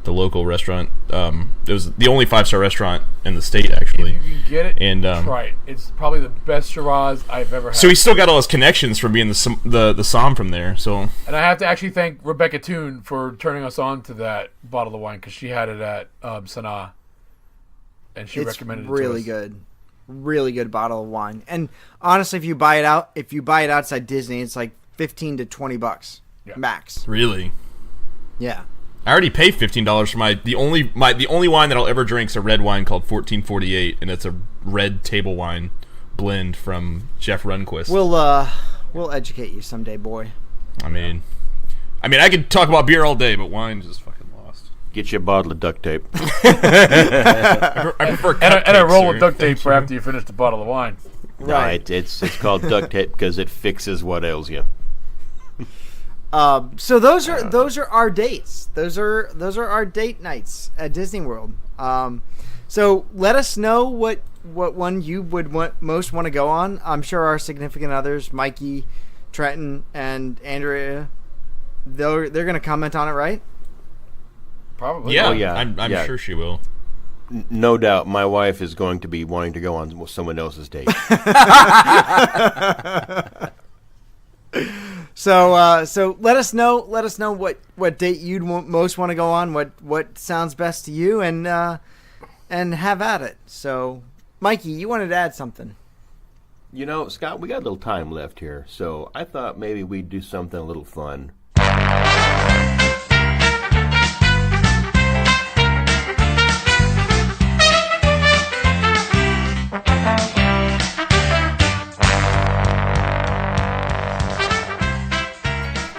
Speaker 6: the local restaurant. It was the only 5-star restaurant in the state, actually.
Speaker 7: If you can get it,
Speaker 6: and
Speaker 7: try it. It's probably the best Shiraz I've ever had.
Speaker 6: So he's still got all his connections from being the Somm from there. So,
Speaker 7: and I have to actually thank Rebecca Toon for turning us on to that bottle of wine because she had it at Sanaa, and she recommended it to us.
Speaker 4: Really good bottle of wine. And honestly, if you buy it outside Disney, it's like $15 to $20 max.
Speaker 6: Really?
Speaker 4: Yeah.
Speaker 6: I already paid $15 for the only wine that I'll ever drink is a red wine called 1448, and it's a red table wine blend from Jeff Runquist.
Speaker 4: We'll educate you someday, boy.
Speaker 6: I mean, I could talk about beer all day, but wine is just fucking lost.
Speaker 1: Get you a bottle of duct tape.
Speaker 6: I prefer
Speaker 7: and a roll of duct tape for after you finish the bottle of wine.
Speaker 1: Right. No, it's called duct tape because it fixes what ails you.
Speaker 4: So those are our dates. Those are our date nights at Disney World. So let us know what one you would most want to go on. I'm sure our significant others, Mikey, Trenton, and Andrea, they're going to comment on it, right?
Speaker 7: Probably.
Speaker 6: Yeah,
Speaker 1: oh, yeah.
Speaker 6: I'm sure she will.
Speaker 1: No doubt, my wife is going to be wanting to go on someone else's date.
Speaker 4: So let us know what date you'd most want to go on, what sounds best to you, and have at it. So, Mikey, you wanted to add something.
Speaker 1: You know, Scott, we got a little time left here, so I thought maybe we'd do something a little fun.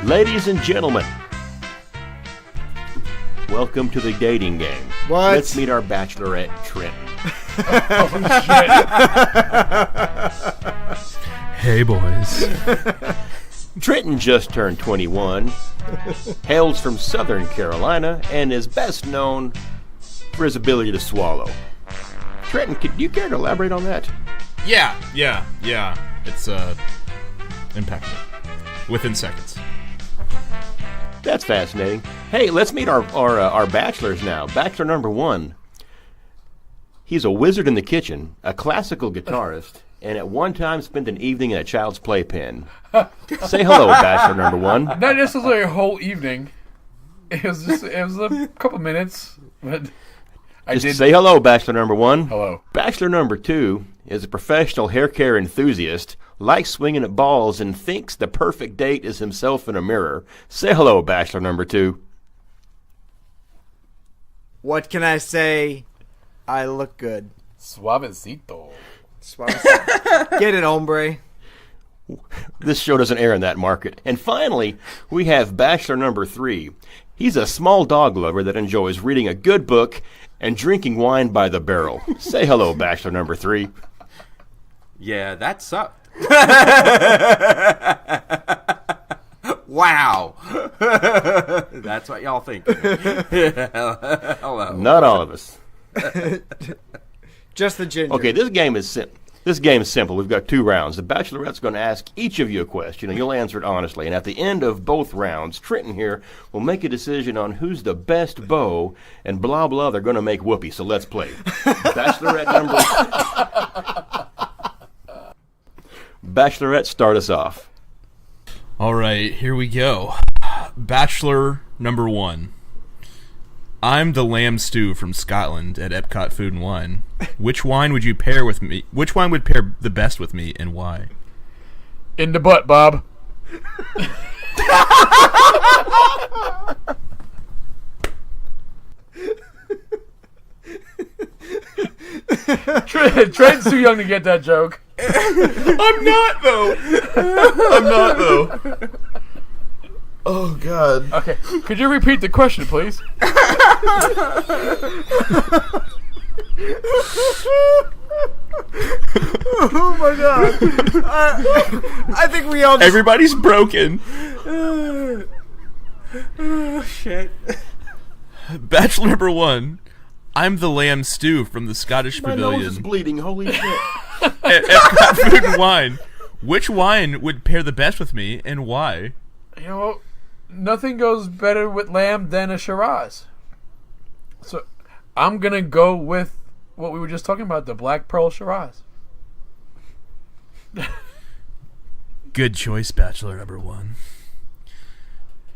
Speaker 1: Ladies and gentlemen, welcome to the dating game.
Speaker 4: What?
Speaker 1: Let's meet our bachelorette, Trenton.
Speaker 6: Hey, boys.
Speaker 1: Trenton just turned 21, hails from Southern Carolina, and is best known for his ability to swallow. Trenton, do you care to elaborate on that?
Speaker 6: Yeah. It's impeccable. Within seconds.
Speaker 1: That's fascinating. Hey, let's meet our bachelors now. Bachelor number 1. He's a wizard in the kitchen, a classical guitarist, and at one time spent an evening in a child's playpen. Say hello, bachelor number 1.
Speaker 7: Not necessarily a whole evening. It was a couple minutes, but
Speaker 1: Say hello, bachelor number 1.
Speaker 7: Hello.
Speaker 1: Bachelor number 2 is a professional hair care enthusiast, likes swinging at balls, and thinks the perfect date is himself in a mirror. Say hello, bachelor number 2.
Speaker 4: What can I say? I look good.
Speaker 7: Suavecito.
Speaker 4: Get it, hombre.
Speaker 1: This show doesn't air in that market. And finally, we have Bachelor number 3. He's a small dog lover that enjoys reading a good book and drinking wine by the barrel. Say hello, Bachelor number 3.
Speaker 5: Yeah, that sucked. Wow. That's what y'all think. Hello.
Speaker 1: Not all of us.
Speaker 4: Just the ginger.
Speaker 1: Okay, this game is simple. We've got 2 rounds. The Bachelorette's going to ask each of you a question, and you'll answer it honestly. And at the end of both rounds, Trenton here will make a decision on who's the best beau, and blah, blah, they're going to make whoopee. So let's play. Bachelorette, start us off.
Speaker 6: All right, here we go. Bachelor number 1. I'm the lamb stew from Scotland at Epcot Food and Wine. Which wine would you pair with me? Which wine would pair the best with me, and why?
Speaker 7: In the butt, Bob. Trent's too young to get that joke.
Speaker 6: I'm not though. Oh God.
Speaker 7: Okay, could you repeat the question, please?
Speaker 4: Oh my God! I think we all.
Speaker 6: Everybody's broken.
Speaker 5: Oh shit.
Speaker 6: Bachelor number 1. I'm the lamb stew from the Scottish
Speaker 1: My
Speaker 6: Pavilion.
Speaker 1: nose is bleeding. Holy shit.
Speaker 6: At Epcot Food and Wine. Which wine would pair the best with me, and why?
Speaker 7: You know, nothing goes better with lamb than a Shiraz. So, I'm gonna go with what we were just talking about, the Black Pearl Shiraz.
Speaker 6: Good choice, Bachelor number 1.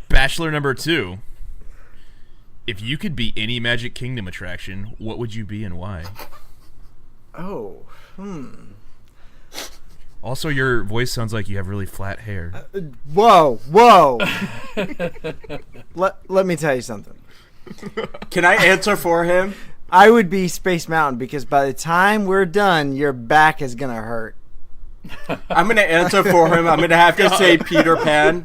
Speaker 6: Bachelor number 2. If you could be any Magic Kingdom attraction, what would you be and why?
Speaker 4: Oh,
Speaker 6: Also, your voice sounds like you have really flat hair.
Speaker 4: Whoa. Let me tell you something.
Speaker 5: Can I answer for him?
Speaker 4: I would be Space Mountain because by the time we're done, your back is gonna hurt.
Speaker 5: I'm going to answer for him. I'm going to have to say Peter Pan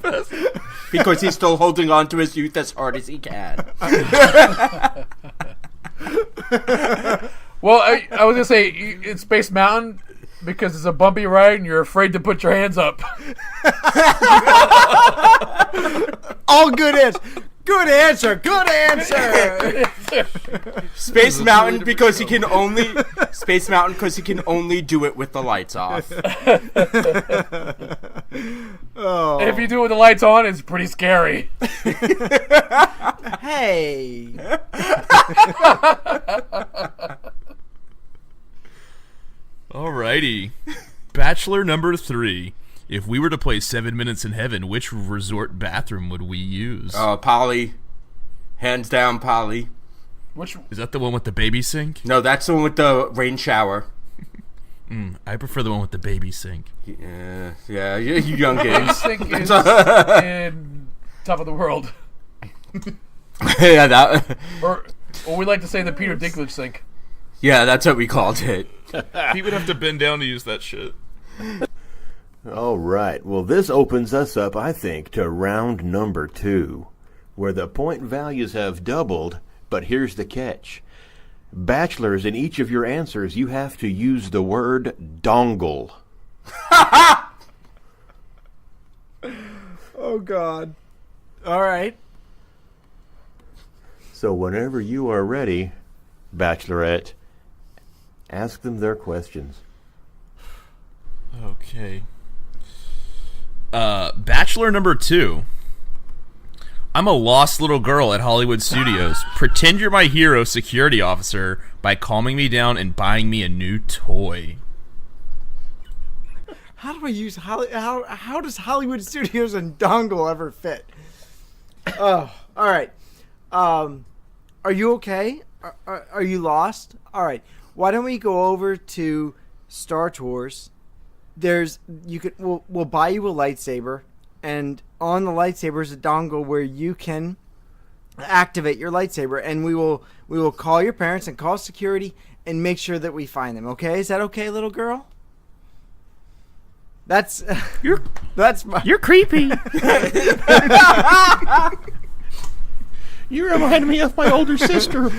Speaker 5: because he's still holding on to his youth as hard as he can.
Speaker 7: Well, I was gonna say it's Space Mountain because it's a bumpy ride and you're afraid to put your hands up.
Speaker 4: All good answer. Good answer.
Speaker 5: Space Mountain because he can only do it with the lights off.
Speaker 4: Oh.
Speaker 7: If you do it with the lights on, it's pretty scary.
Speaker 4: Hey.
Speaker 6: Alrighty. Bachelor number 3. If we were to play 7 Minutes in Heaven, which resort bathroom would we use?
Speaker 5: Polly. Hands down, Polly.
Speaker 7: Which
Speaker 6: Is that the one with the baby sink?
Speaker 5: No, that's the one with the rain shower.
Speaker 6: I prefer the one with the baby sink.
Speaker 5: Yeah, you young games.
Speaker 7: sink is in Top of the World,
Speaker 5: Yeah, that.
Speaker 7: or we like to say the Peter Dinklage sink.
Speaker 5: Yeah, that's what we called it.
Speaker 6: He would have to bend down to use that shit.
Speaker 1: All right. Well, this opens us up, I think, to round number 2, where the point values have doubled, but here's the catch. Bachelors, in each of your answers, you have to use the word dongle.
Speaker 4: Oh God. All right.
Speaker 1: So whenever you are ready, Bachelorette, ask them their questions.
Speaker 6: Okay. Bachelor number 2. I'm a lost little girl at Hollywood Studios. Pretend you're my hero security officer by calming me down and buying me a new toy.
Speaker 4: How do I use how does Hollywood Studios and dongle ever fit? Oh, all right. Are you okay? Are you lost? All right. Why don't we go over to Star Tours? We'll buy you a lightsaber, and on the lightsaber is a dongle where you can activate your lightsaber, and we will call your parents and call security and make sure that we find them. Okay, is that okay, little girl? That's you're
Speaker 1: creepy. You remind me of my older sister.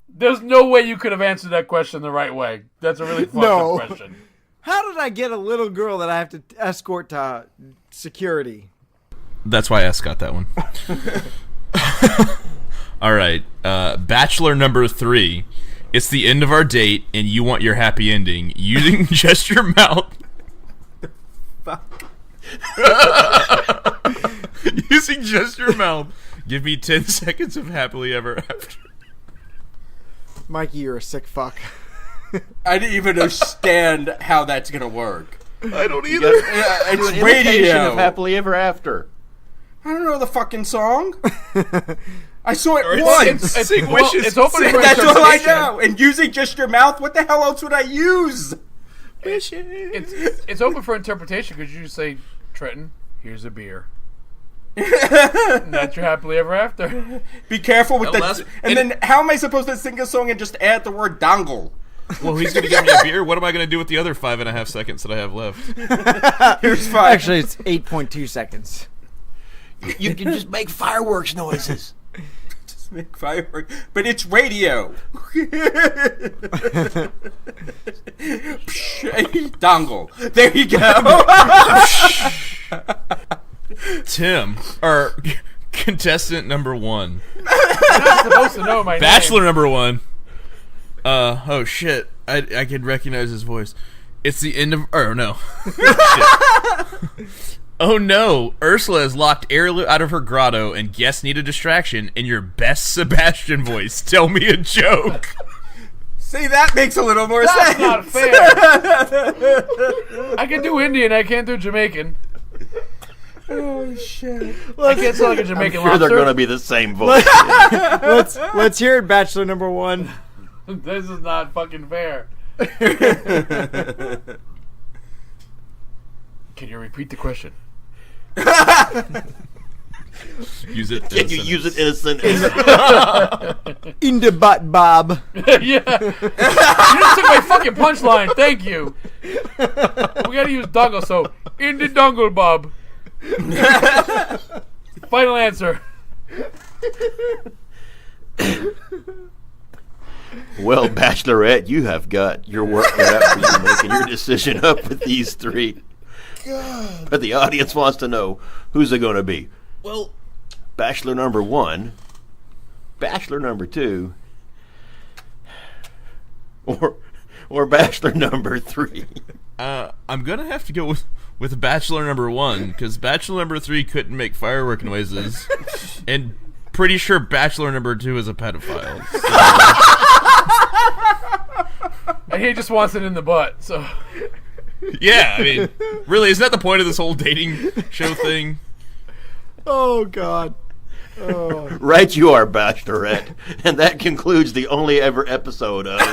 Speaker 7: There's no way you could have answered that question the right way. That's a really fucked up question.
Speaker 4: How did I get a little girl that I have to escort to security?
Speaker 6: That's why S got that one. All right. Bachelor number 3. It's the end of our date, and you want your happy ending. Using just your mouth.
Speaker 5: Fuck.
Speaker 6: Using just your mouth. Give me 10 seconds of happily ever after.
Speaker 4: Mikey, you're a sick fuck.
Speaker 5: I didn't even understand how that's gonna work.
Speaker 6: I don't either.
Speaker 5: It's radio.
Speaker 1: Of happily ever after.
Speaker 5: I don't know the fucking song. I saw it once.
Speaker 7: It's open for
Speaker 5: That's all I
Speaker 7: interpretation.
Speaker 5: know. And using just your mouth, what the hell else would I use?
Speaker 7: It's open for interpretation because you just say, Trenton, here's a beer. And that's your happily ever after.
Speaker 5: Be careful with that. And then how am I supposed to sing a song and just add the word dongle?
Speaker 6: Well, he's going to give me a beer. What am I going to do with the other 5.5 seconds that I have left?
Speaker 5: Here's 5.
Speaker 4: Actually, it's 8.2 seconds.
Speaker 1: You can just make fireworks noises.
Speaker 5: Just make fireworks. But it's radio. Dongle. There you go.
Speaker 6: Tim, or contestant number 1.
Speaker 7: You're not supposed to know my
Speaker 6: Bachelor
Speaker 7: name.
Speaker 6: number 1. Oh shit. I could recognize his voice. It's the end of. Oh no. Oh no. Ursula has locked Ariel out of her grotto, and guests need a distraction. In your best Sebastian voice, tell me a joke.
Speaker 5: See, that makes a little more
Speaker 7: That's
Speaker 5: sense.
Speaker 7: not fair. I can do Indian. I can't do Jamaican.
Speaker 5: Oh shit!
Speaker 7: I can't sound like a Jamaican
Speaker 1: I'm sure
Speaker 7: lobster.
Speaker 1: they're going to be the same voice.
Speaker 4: Let's hear it, Bachelor number 1.
Speaker 7: This is not fucking fair. Can you repeat the question?
Speaker 6: Use it.
Speaker 1: Can you use it in a sentence?
Speaker 4: In the butt, Bob.
Speaker 7: Yeah. You just took my fucking punchline. Thank you. We gotta use dongle, so in the dongle, Bob. Final answer.
Speaker 1: Well, Bachelorette, you have got your work cut out for you making your decision up with these 3. God. But the audience wants to know, who's it going to be? Well, Bachelor number 1, Bachelor number 2, or Bachelor number 3.
Speaker 6: I'm gonna have to go with Bachelor number 1 because Bachelor number 3 couldn't make firework noises, and pretty sure Bachelor number 2 is a pedophile. So.
Speaker 7: And he just wants it in the butt, so.
Speaker 6: Yeah, I mean, really, isn't that the point of this whole dating show thing?
Speaker 4: Oh, God. Oh.
Speaker 1: Right you are, Bachelorette. And that concludes the only ever episode of She's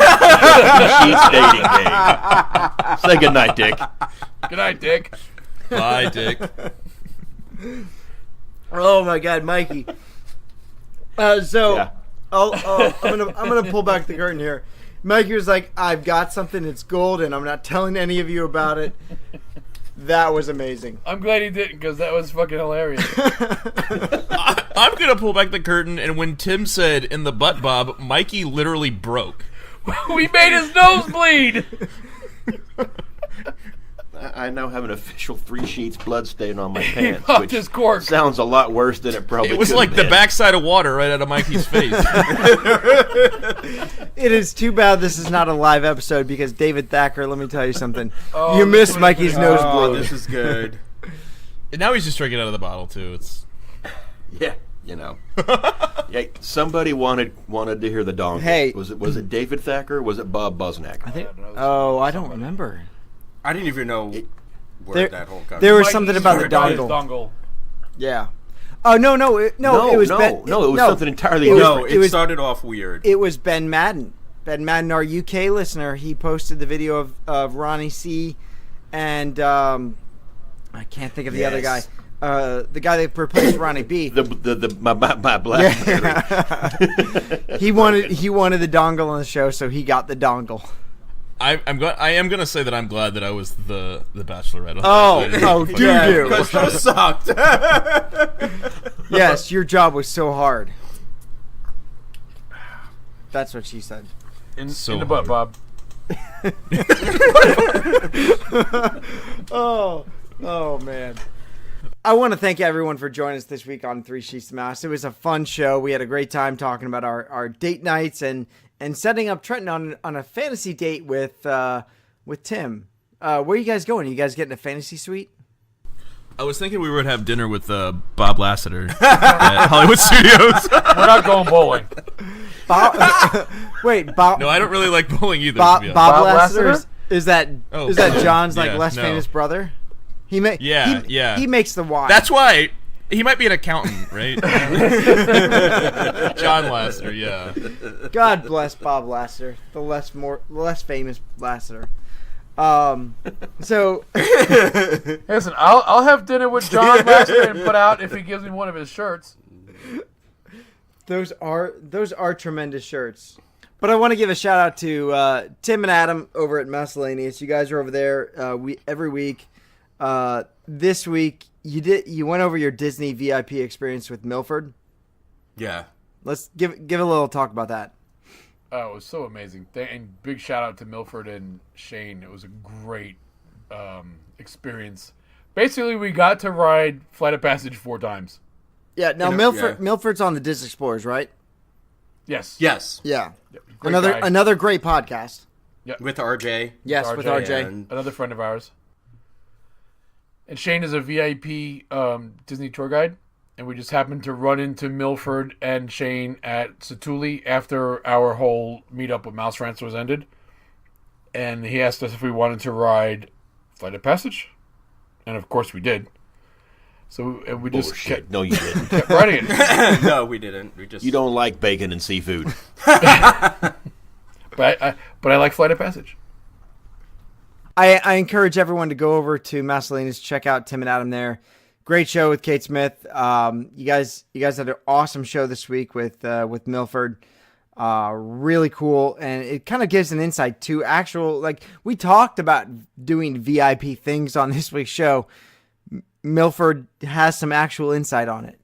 Speaker 1: Dating Game. Say goodnight, Dick.
Speaker 7: Good night, Dick.
Speaker 6: Bye, Dick.
Speaker 4: Oh, my God, Mikey.
Speaker 1: Yeah.
Speaker 4: I'm gonna pull back the curtain here. Mikey was like, I've got something, it's gold, and I'm not telling any of you about it. That was amazing.
Speaker 7: I'm glad he didn't, because that was fucking hilarious.
Speaker 6: I'm gonna pull back the curtain, and when Tim said in the butt bob, Mikey literally broke.
Speaker 7: We made his nose bleed!
Speaker 1: I now have an official 3 sheets blood stain on my
Speaker 7: He
Speaker 1: pants,
Speaker 7: popped
Speaker 1: which
Speaker 7: his cork.
Speaker 1: sounds a lot worse than it probably
Speaker 6: It was
Speaker 1: could
Speaker 6: like
Speaker 1: have
Speaker 6: the
Speaker 1: been.
Speaker 6: backside of water right out of Mikey's face.
Speaker 4: It is too bad this is not a live episode because David Thacker, let me tell you something.
Speaker 7: Oh,
Speaker 4: You
Speaker 7: this
Speaker 4: missed
Speaker 7: was
Speaker 4: Mikey's
Speaker 7: good.
Speaker 4: nose
Speaker 5: Oh,
Speaker 4: bleed.
Speaker 5: this is good.
Speaker 6: And now he's just drinking out of the bottle too. It's
Speaker 1: Yeah, you know. Yeah, somebody wanted to hear the donkey.
Speaker 4: Hey.
Speaker 1: Was it David Thacker? Was it Bob Buznak?
Speaker 4: I don't remember.
Speaker 5: I didn't even know where
Speaker 4: There-
Speaker 5: that whole comes
Speaker 4: there was
Speaker 7: Mikey's
Speaker 4: something about the
Speaker 7: dongle.
Speaker 4: dongle. Yeah. Oh, no, it was Ben.
Speaker 1: it was something entirely
Speaker 4: It was-
Speaker 1: different.
Speaker 5: No,
Speaker 4: it
Speaker 5: it
Speaker 4: was-
Speaker 5: started off weird.
Speaker 4: It was Ben Madden. Ben Madden, our UK listener, he posted the video of Ronnie C. and I can't think of the other guy. the guy that replaced Ronnie B.
Speaker 1: My black.
Speaker 4: He wanted the dongle on the show, so he got the dongle.
Speaker 6: I am gonna say that I'm glad that I was the Bachelorette.
Speaker 4: Do you?
Speaker 5: Because you sucked.
Speaker 4: Yes, your job was so hard. That's what she said.
Speaker 7: In
Speaker 6: So
Speaker 7: the butt,
Speaker 6: hard.
Speaker 4: Oh
Speaker 7: Bob.
Speaker 4: man. I want to thank everyone for joining us this week on Three Sheets to Mass. It was a fun show. We had a great time talking about our date nights and setting up Trenton on a fantasy date with Tim. Where are you guys going? Are you guys getting a fantasy suite?
Speaker 6: I was thinking we would have dinner with Bob Lasseter at Hollywood Studios.
Speaker 7: We're not going bowling.
Speaker 4: Wait, Bob.
Speaker 6: No, I don't really like bowling either.
Speaker 4: Bob
Speaker 6: to be honest.
Speaker 4: Lasseter? Is that John's
Speaker 6: yeah,
Speaker 4: less famous brother? He makes the wine.
Speaker 6: That's why he might be an accountant, right? John Lasseter, yeah.
Speaker 4: God bless Bob Lasseter, the less famous Lasseter. So
Speaker 7: Listen, I'll have dinner with John Lasseter and put out if he gives me one of his shirts.
Speaker 4: Those are tremendous shirts. But I want to give a shout out to Tim and Adam over at Miscellaneous. You guys are over there every week. This week you went over your Disney VIP experience with Milford.
Speaker 5: Yeah.
Speaker 4: Let's give a little talk about that.
Speaker 7: Oh, it was so amazing. And big shout out to Milford and Shane. It was a great experience. Basically, we got to ride Flight of Passage 4 times.
Speaker 4: Yeah. Now Milford's on the Disney Explorers, right?
Speaker 7: Yes.
Speaker 5: Yes.
Speaker 4: Yeah.
Speaker 7: Great guy.
Speaker 4: Another great podcast.
Speaker 7: Yep.
Speaker 5: With RJ.
Speaker 4: Yes, with RJ.
Speaker 5: And
Speaker 7: Another friend of ours. And Shane is a VIP Disney tour guide. And we just happened to run into Milford and Shane at Satuli after our whole meetup with Mouse Ranch was ended. And he asked us if we wanted to ride Flight of Passage. And of course we did. So we just kept,
Speaker 1: No, you didn't.
Speaker 7: kept riding it.
Speaker 5: no, we didn't.
Speaker 1: You don't like bacon and seafood.
Speaker 7: But I like Flight of Passage.
Speaker 4: I encourage everyone to go over to Miscellaneous, check out Tim and Adam there. Great show with Kate Smith. You guys had an awesome show this week with Milford. Really cool, and it kind of gives an insight to actual, like, we talked about doing VIP things on this week's show. Milford has some actual insight on it.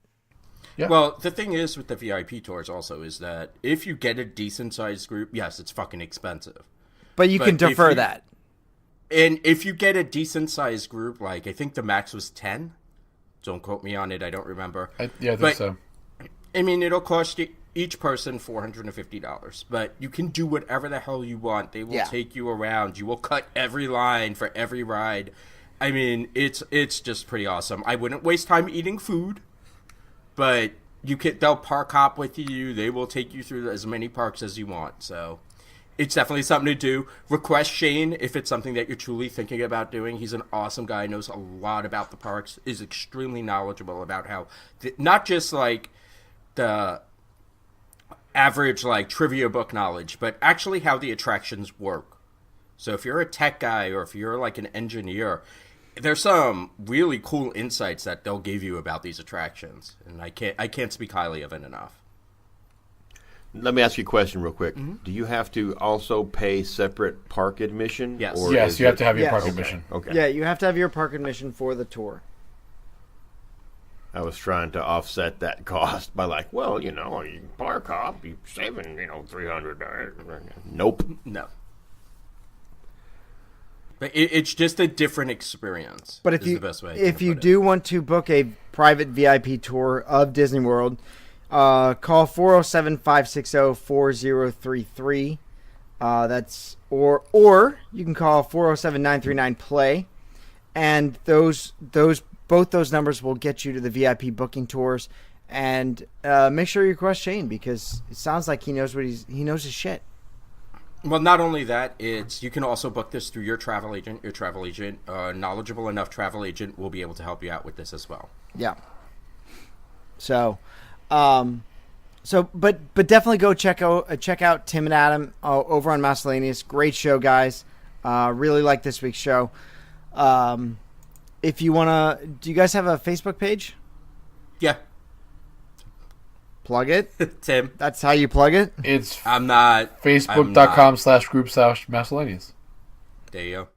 Speaker 7: Yeah.
Speaker 5: Well, the thing is with the VIP tours also is that if you get a decent sized group, yes, it's fucking expensive.
Speaker 4: But you can defer that.
Speaker 5: And if you get a decent sized group, like I think the max was 10. Don't quote me on it. I don't remember.
Speaker 7: I think so.
Speaker 5: I mean, it'll cost you each person $450, but you can do whatever the hell you want. They will take you around. You will cut every line for every ride. I mean, it's just pretty awesome. I wouldn't waste time eating food, but they'll park hop with you. They will take you through as many parks as you want. So it's definitely something to do. Request Shane if it's something that you're truly thinking about doing. He's an awesome guy, knows a lot about the parks, is extremely knowledgeable about how, not just like the average like trivia book knowledge, but actually how the attractions work. So if you're a tech guy or if you're like an engineer, there's some really cool insights that they'll give you about these attractions, and I can't speak highly of it enough.
Speaker 1: Let me ask you a question real quick.
Speaker 5: Mm-hmm.
Speaker 1: Do you have to also pay separate park admission?
Speaker 5: Yes.
Speaker 7: Yes, you have to have your
Speaker 4: Yes.
Speaker 7: park
Speaker 4: Okay.
Speaker 7: admission.
Speaker 1: Okay.
Speaker 4: Yeah, you have to have your park admission for the tour.
Speaker 1: I was trying to offset that cost by like, well, you park hop, you saving, $300. Nope.
Speaker 5: No. But it's just a different experience.
Speaker 4: But
Speaker 5: is the best way I
Speaker 4: if
Speaker 5: can
Speaker 4: you
Speaker 5: put
Speaker 4: do want to book a private VIP tour of Disney World, call 407-560-4033. That's or you can call 407-939-PLAY, and both those numbers will get you to the VIP booking tours. And make sure you request Shane, because it sounds like he knows he knows his shit.
Speaker 5: Well, not only that, you can also book this through your travel agent. Your travel agent, knowledgeable enough travel agent, will be able to help you out with this as well.
Speaker 4: Yeah. So, but definitely go check out Tim and Adam over on Miscellaneous. Great show, guys. Really like this week's show. if you want to, do you guys have a Facebook page?
Speaker 5: Yeah.
Speaker 4: Plug it.
Speaker 5: Tim.
Speaker 4: That's how you plug it?
Speaker 7: It's
Speaker 5: I'm not.
Speaker 7: Facebook.com/group/miscellaneous.
Speaker 5: There you go.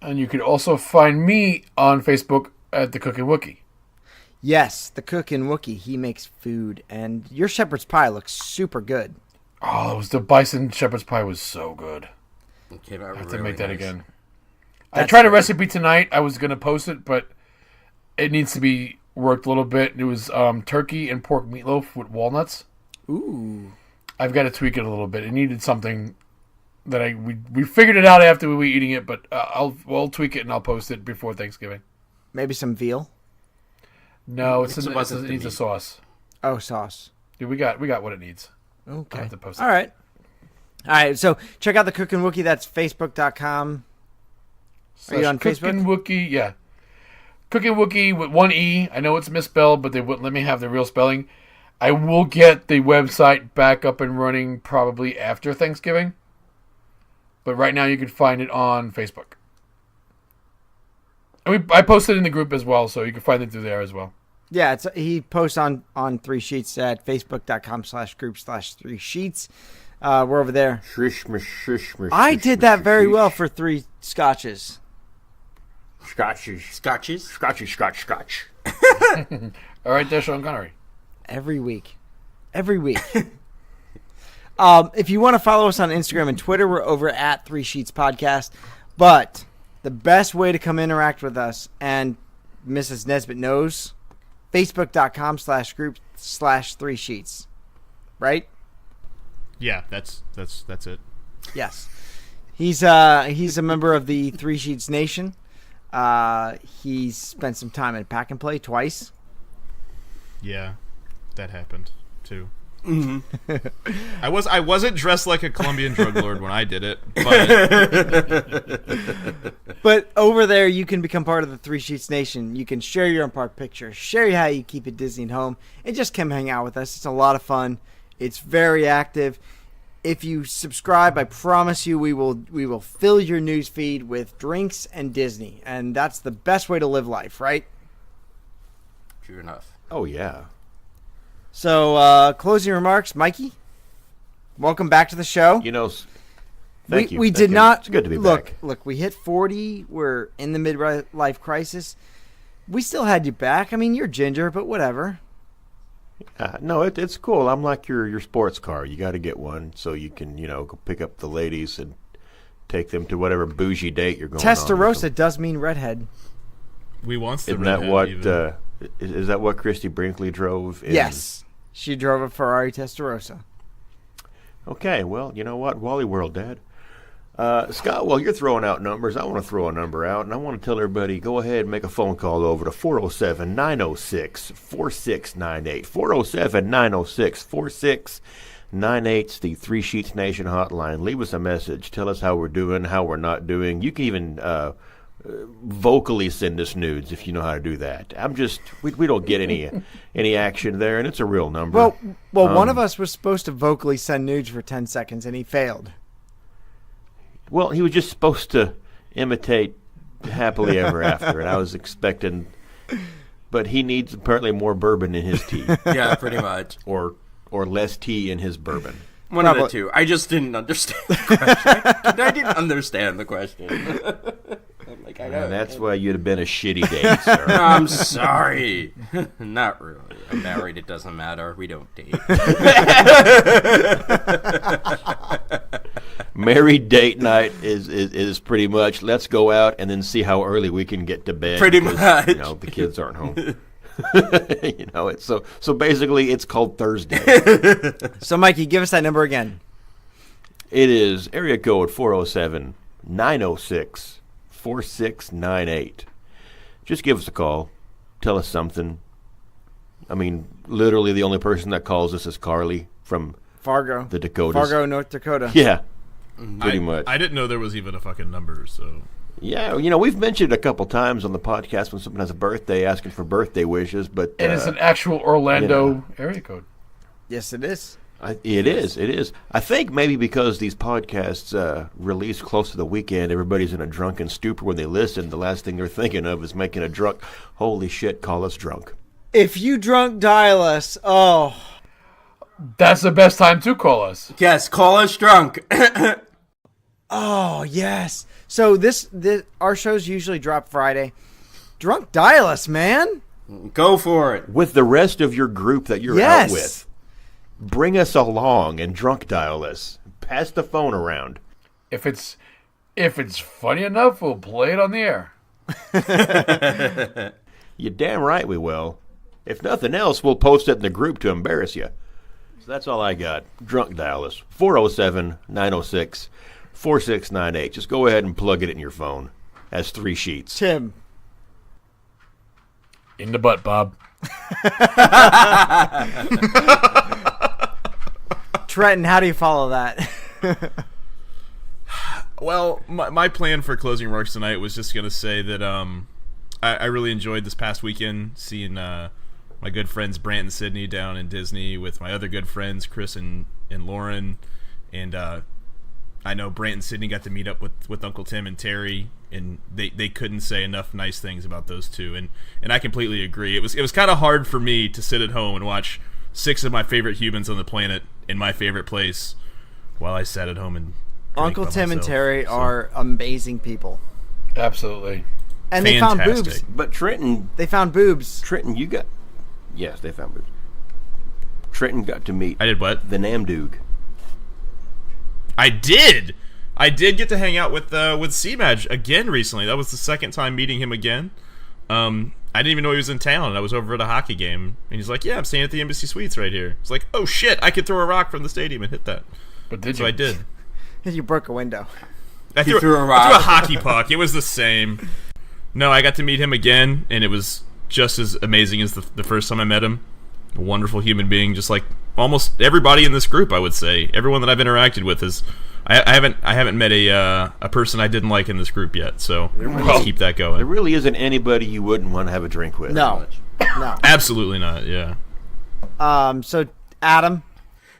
Speaker 7: And you can also find me on Facebook at The Cooking Wookie.
Speaker 4: Yes, The Cooking Wookie. He makes food. And your shepherd's pie looks super good.
Speaker 7: Oh, it was the bison shepherd's pie was so good.
Speaker 5: It came out
Speaker 7: I have
Speaker 5: really
Speaker 7: to make that
Speaker 5: nice.
Speaker 7: again. I tried a recipe tonight. I was going to post it, but it needs to be worked a little bit. It was turkey and pork meatloaf with walnuts.
Speaker 4: Ooh.
Speaker 7: I've got to tweak it a little bit. It needed something that we figured it out after we were eating it, but I'll tweak it and I'll post it before Thanksgiving.
Speaker 4: Maybe some veal?
Speaker 7: No, it needs a
Speaker 5: meat.
Speaker 7: sauce.
Speaker 4: Oh, sauce.
Speaker 7: Dude, we got what it needs.
Speaker 4: Okay.
Speaker 7: I have to post it.
Speaker 4: All right. All right, so check out The Cooking Wookie. That's facebook.com. Are you on
Speaker 7: Cooking
Speaker 4: Facebook?
Speaker 7: Wookie, yeah. Cooking Wookie with one E. I know it's misspelled, but they wouldn't let me have the real spelling. I will get the website back up and running probably after Thanksgiving. But right now you can find it on Facebook. I posted in the group as well, so you can find it through there as well.
Speaker 4: Yeah, he posts on 3 Sheets at facebook.com/group/3 Sheets. We're over there. I did that very well for 3 scotches.
Speaker 5: Scotches?
Speaker 1: Scotch.
Speaker 7: All right, there, Sean Connery.
Speaker 4: Every week. If you want to follow us on Instagram and Twitter, we're over at 3 Sheets Podcast. But the best way to come interact with us, and Mrs. Nesbitt knows, facebook.com/group/3 Sheets. Right?
Speaker 6: Yeah, that's it.
Speaker 4: Yes. He's a member of the 3 Sheets Nation. He's spent some time at Pack and Play twice.
Speaker 6: Yeah, that happened too. Mm-hmm. I wasn't dressed like a Colombian drug lord when I did it,
Speaker 4: but over there you can become part of the 3 Sheets Nation. You can share your on-park pictures, share how you keep it Disney at home, and just come hang out with us. It's a lot of fun. It's very active. If you subscribe, I promise you we will fill your news feed with drinks and Disney, and that's the best way to live life, right?
Speaker 5: True enough.
Speaker 1: Oh, yeah.
Speaker 4: So, closing remarks, Mikey. Welcome back to the show.
Speaker 1: Thank you.
Speaker 4: We did not.
Speaker 1: It's good to be back.
Speaker 4: Look, we hit 40. We're in the midlife crisis. We still had you back. I mean, you're ginger, but whatever.
Speaker 1: No, it's cool. I'm like your sports car. You got to get one so you can, go pick up the ladies and take them to whatever bougie date you're going on.
Speaker 4: Testarossa does mean redhead.
Speaker 6: We want the
Speaker 1: Isn't
Speaker 6: redhead.
Speaker 1: that what?
Speaker 6: Even.
Speaker 1: Is that what Christy Brinkley drove?
Speaker 4: Yes, she drove a Ferrari Testarossa.
Speaker 1: Okay, well, you know what? Wally World, Dad. Scott, while you're throwing out numbers, I want to throw a number out, and I want to tell everybody, go ahead and make a phone call over to 407-906-4698. 407-906-4698. It's the 3 Sheets Nation hotline. Leave us a message. Tell us how we're doing, how we're not doing. You can even vocally send us nudes if you know how to do that. We don't get any action there, and it's a real number.
Speaker 4: Well, one of us was supposed to vocally send nudes for 10 seconds, and he failed.
Speaker 1: Well, he was just supposed to imitate Happily Ever After, and I was expecting, but he needs apparently more bourbon in his tea.
Speaker 5: Yeah, pretty much.
Speaker 1: Or less tea in his bourbon.
Speaker 5: One of the two. I just didn't understand the question. I didn't understand the question. I'm like, I know.
Speaker 1: That's why you'd have been a shitty date, sir.
Speaker 5: No, I'm sorry. Not really. I'm married. It doesn't matter. We don't date.
Speaker 1: Married date night is pretty much let's go out and then see how early we can get to bed.
Speaker 5: Pretty
Speaker 1: because,
Speaker 5: much.
Speaker 1: The kids aren't home. It's so basically it's called Thursday.
Speaker 4: So Mikey, give us that number again.
Speaker 1: It is area code 407-906-4698. Just give us a call. Tell us something. I mean, literally the only person that calls us is Carly from
Speaker 4: Fargo,
Speaker 1: the Dakotas.
Speaker 4: Fargo, North Dakota.
Speaker 1: Yeah, pretty much.
Speaker 6: I didn't know there was even a fucking number, so...
Speaker 1: Yeah, we've mentioned it a couple times on the podcast when someone has a birthday, asking for birthday wishes, but...
Speaker 7: And it's an actual Orlando area code.
Speaker 4: Yes, it is.
Speaker 1: It is. I think maybe because these podcasts release close to the weekend, everybody's in a drunken stupor when they listen. The last thing they're thinking of is making a drunk. Holy shit! Call us drunk.
Speaker 4: If you drunk dial us, oh,
Speaker 7: that's the best time to call us.
Speaker 5: Yes, call us drunk.
Speaker 4: Oh yes. So this our shows usually drop Friday. Drunk dial us, man.
Speaker 5: Go for it.
Speaker 1: With the rest of your group that you're out with. Bring us along and drunk dial us. Pass the phone around.
Speaker 7: If it's funny enough, we'll play it on the air.
Speaker 1: You're damn right we will. If nothing else, we'll post it in the group to embarrass you. So that's all I got. Drunk dial us. 407-906-4698. Just go ahead and plug it in your phone. Has 3 sheets.
Speaker 4: Tim.
Speaker 7: In the butt, Bob.
Speaker 4: Trenton, how do you follow that?
Speaker 6: Well, my plan for closing remarks tonight was just going to say that I really enjoyed this past weekend seeing my good friends Brant and Sydney down in Disney with my other good friends Chris and Lauren, and I know Brant and Sydney got to meet up with Uncle Tim and Terry, and they couldn't say enough nice things about those two, and I completely agree. It was kind of hard for me to sit at home and watch 6 of my favorite humans on the planet in my favorite place while I sat at home and
Speaker 4: Uncle Tim and Terry are amazing people.
Speaker 7: Absolutely.
Speaker 4: And they found boobs.
Speaker 1: But Trenton...
Speaker 4: They found boobs.
Speaker 1: Trenton, you got... Yes, they found boobs. Trenton got to meet...
Speaker 6: I did what?
Speaker 1: The Namdoog.
Speaker 6: I did get to hang out with C-Madge again recently. That was the second time meeting him again. I didn't even know he was in town, and I was over at a hockey game, and he's like, yeah, I'm staying at the Embassy Suites right here. It's like, oh shit, I could throw a rock from the stadium and hit that.
Speaker 7: But did
Speaker 6: so
Speaker 7: you?
Speaker 6: I did.
Speaker 4: You broke a window.
Speaker 6: I threw a rock. I threw a hockey puck. It was the same. No, I got to meet him again, and it was just as amazing as the first time I met him. A wonderful human being, just like almost everybody in this group, I would say. Everyone that I've interacted with is... I haven't met a person I didn't like in this group yet, so let's keep that going.
Speaker 1: There really isn't anybody you wouldn't want to have a drink with.
Speaker 4: No.
Speaker 6: Absolutely not, yeah.
Speaker 4: So, Adam?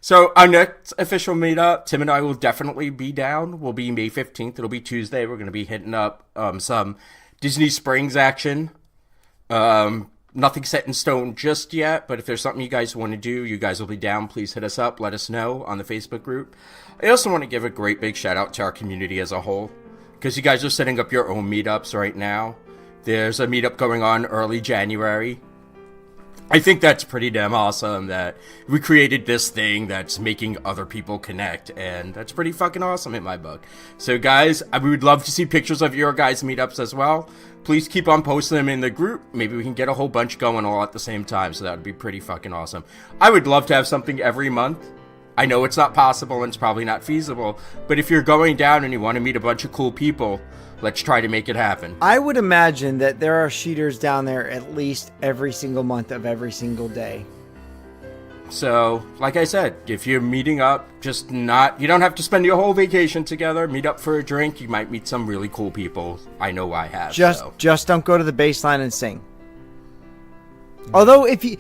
Speaker 5: So, our next official meetup, Tim and I will definitely be down. Will be May 15th. It'll be Tuesday. We're going to be hitting up some Disney Springs action. Nothing set in stone just yet, but if there's something you guys want to do, you guys will be down. Please hit us up. Let us know on the Facebook group. I also want to give a great big shout out to our community as a whole, because you guys are setting up your own meetups right now. There's a meetup going on early January. I think that's pretty damn awesome that we created this thing that's making other people connect, and that's pretty fucking awesome in my book. So guys, we would love to see pictures of your guys' meetups as well. Please keep on posting them in the group. Maybe we can get a whole bunch going all at the same time, so that would be pretty fucking awesome. I would love to have something every month. I know it's not possible and it's probably not feasible, but if you're going down and you want to meet a bunch of cool people, let's try to make it happen.
Speaker 4: I would imagine that there are cheaters down there at least every single month of every single day.
Speaker 5: So, like I said, if you're meeting up, you don't have to spend your whole vacation together. Meet up for a drink. You might meet some really cool people. I know I have.
Speaker 4: Just don't go to the baseline and sing. Although if you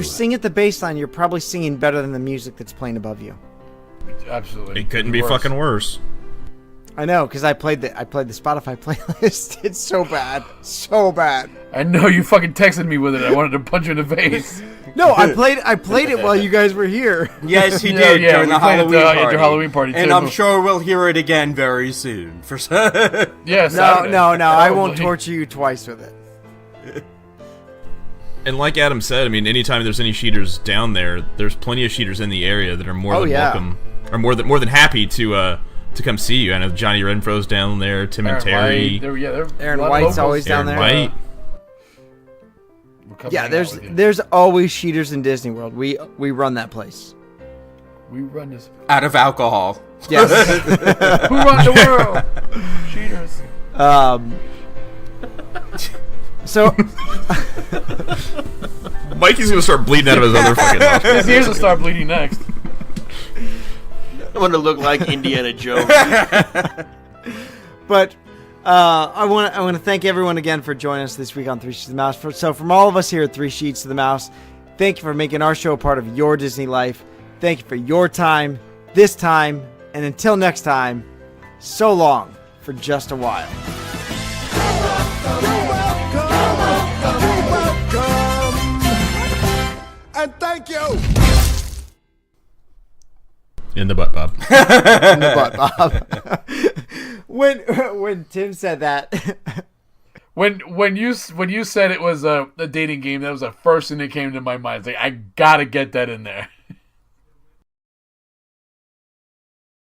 Speaker 4: sing at the baseline, you're probably singing better than the music that's playing above you.
Speaker 7: Absolutely.
Speaker 6: It couldn't be fucking worse.
Speaker 4: I know, because I played the Spotify playlist. It's so bad. So bad.
Speaker 7: I know, you fucking texted me with it. I wanted to punch you in the face.
Speaker 4: No, I played it while you guys were here.
Speaker 5: Yes, he did during the
Speaker 7: Halloween party.
Speaker 5: And
Speaker 7: too.
Speaker 5: I'm sure we'll hear it again very soon.
Speaker 7: Yes.
Speaker 4: No, I won't torture you twice with it.
Speaker 6: And like Adam said, I mean, anytime there's any cheaters down there, there's plenty of cheaters in the area that are more than welcome, or more than happy to come see you. I know Johnny Renfro's down there, Tim and Terry.
Speaker 4: Aaron White's always down there.
Speaker 6: White.
Speaker 4: Yeah, there's always cheaters in Disney World. We run that place.
Speaker 7: We run this
Speaker 5: out of alcohol.
Speaker 4: Yes.
Speaker 7: Who run the world? Cheaters.
Speaker 4: So
Speaker 6: Mikey's gonna start bleeding out of his other fucking mouth.
Speaker 7: His ears will start bleeding next.
Speaker 1: I want to look like Indiana Jones.
Speaker 4: But I want to thank everyone again for joining us this week on 3 Sheets of the Mouse. So from all of us here at 3 Sheets of the Mouse, thank you for making our show a part of your Disney life. Thank you for your time, this time, and until next time, so long for just a while.
Speaker 3: And thank you.
Speaker 6: In the butt, Bob.
Speaker 4: In the butt, Bob. when Tim said that,
Speaker 7: when you said it was a dating game, that was the first thing that came to my mind. It's like, I gotta get that in there.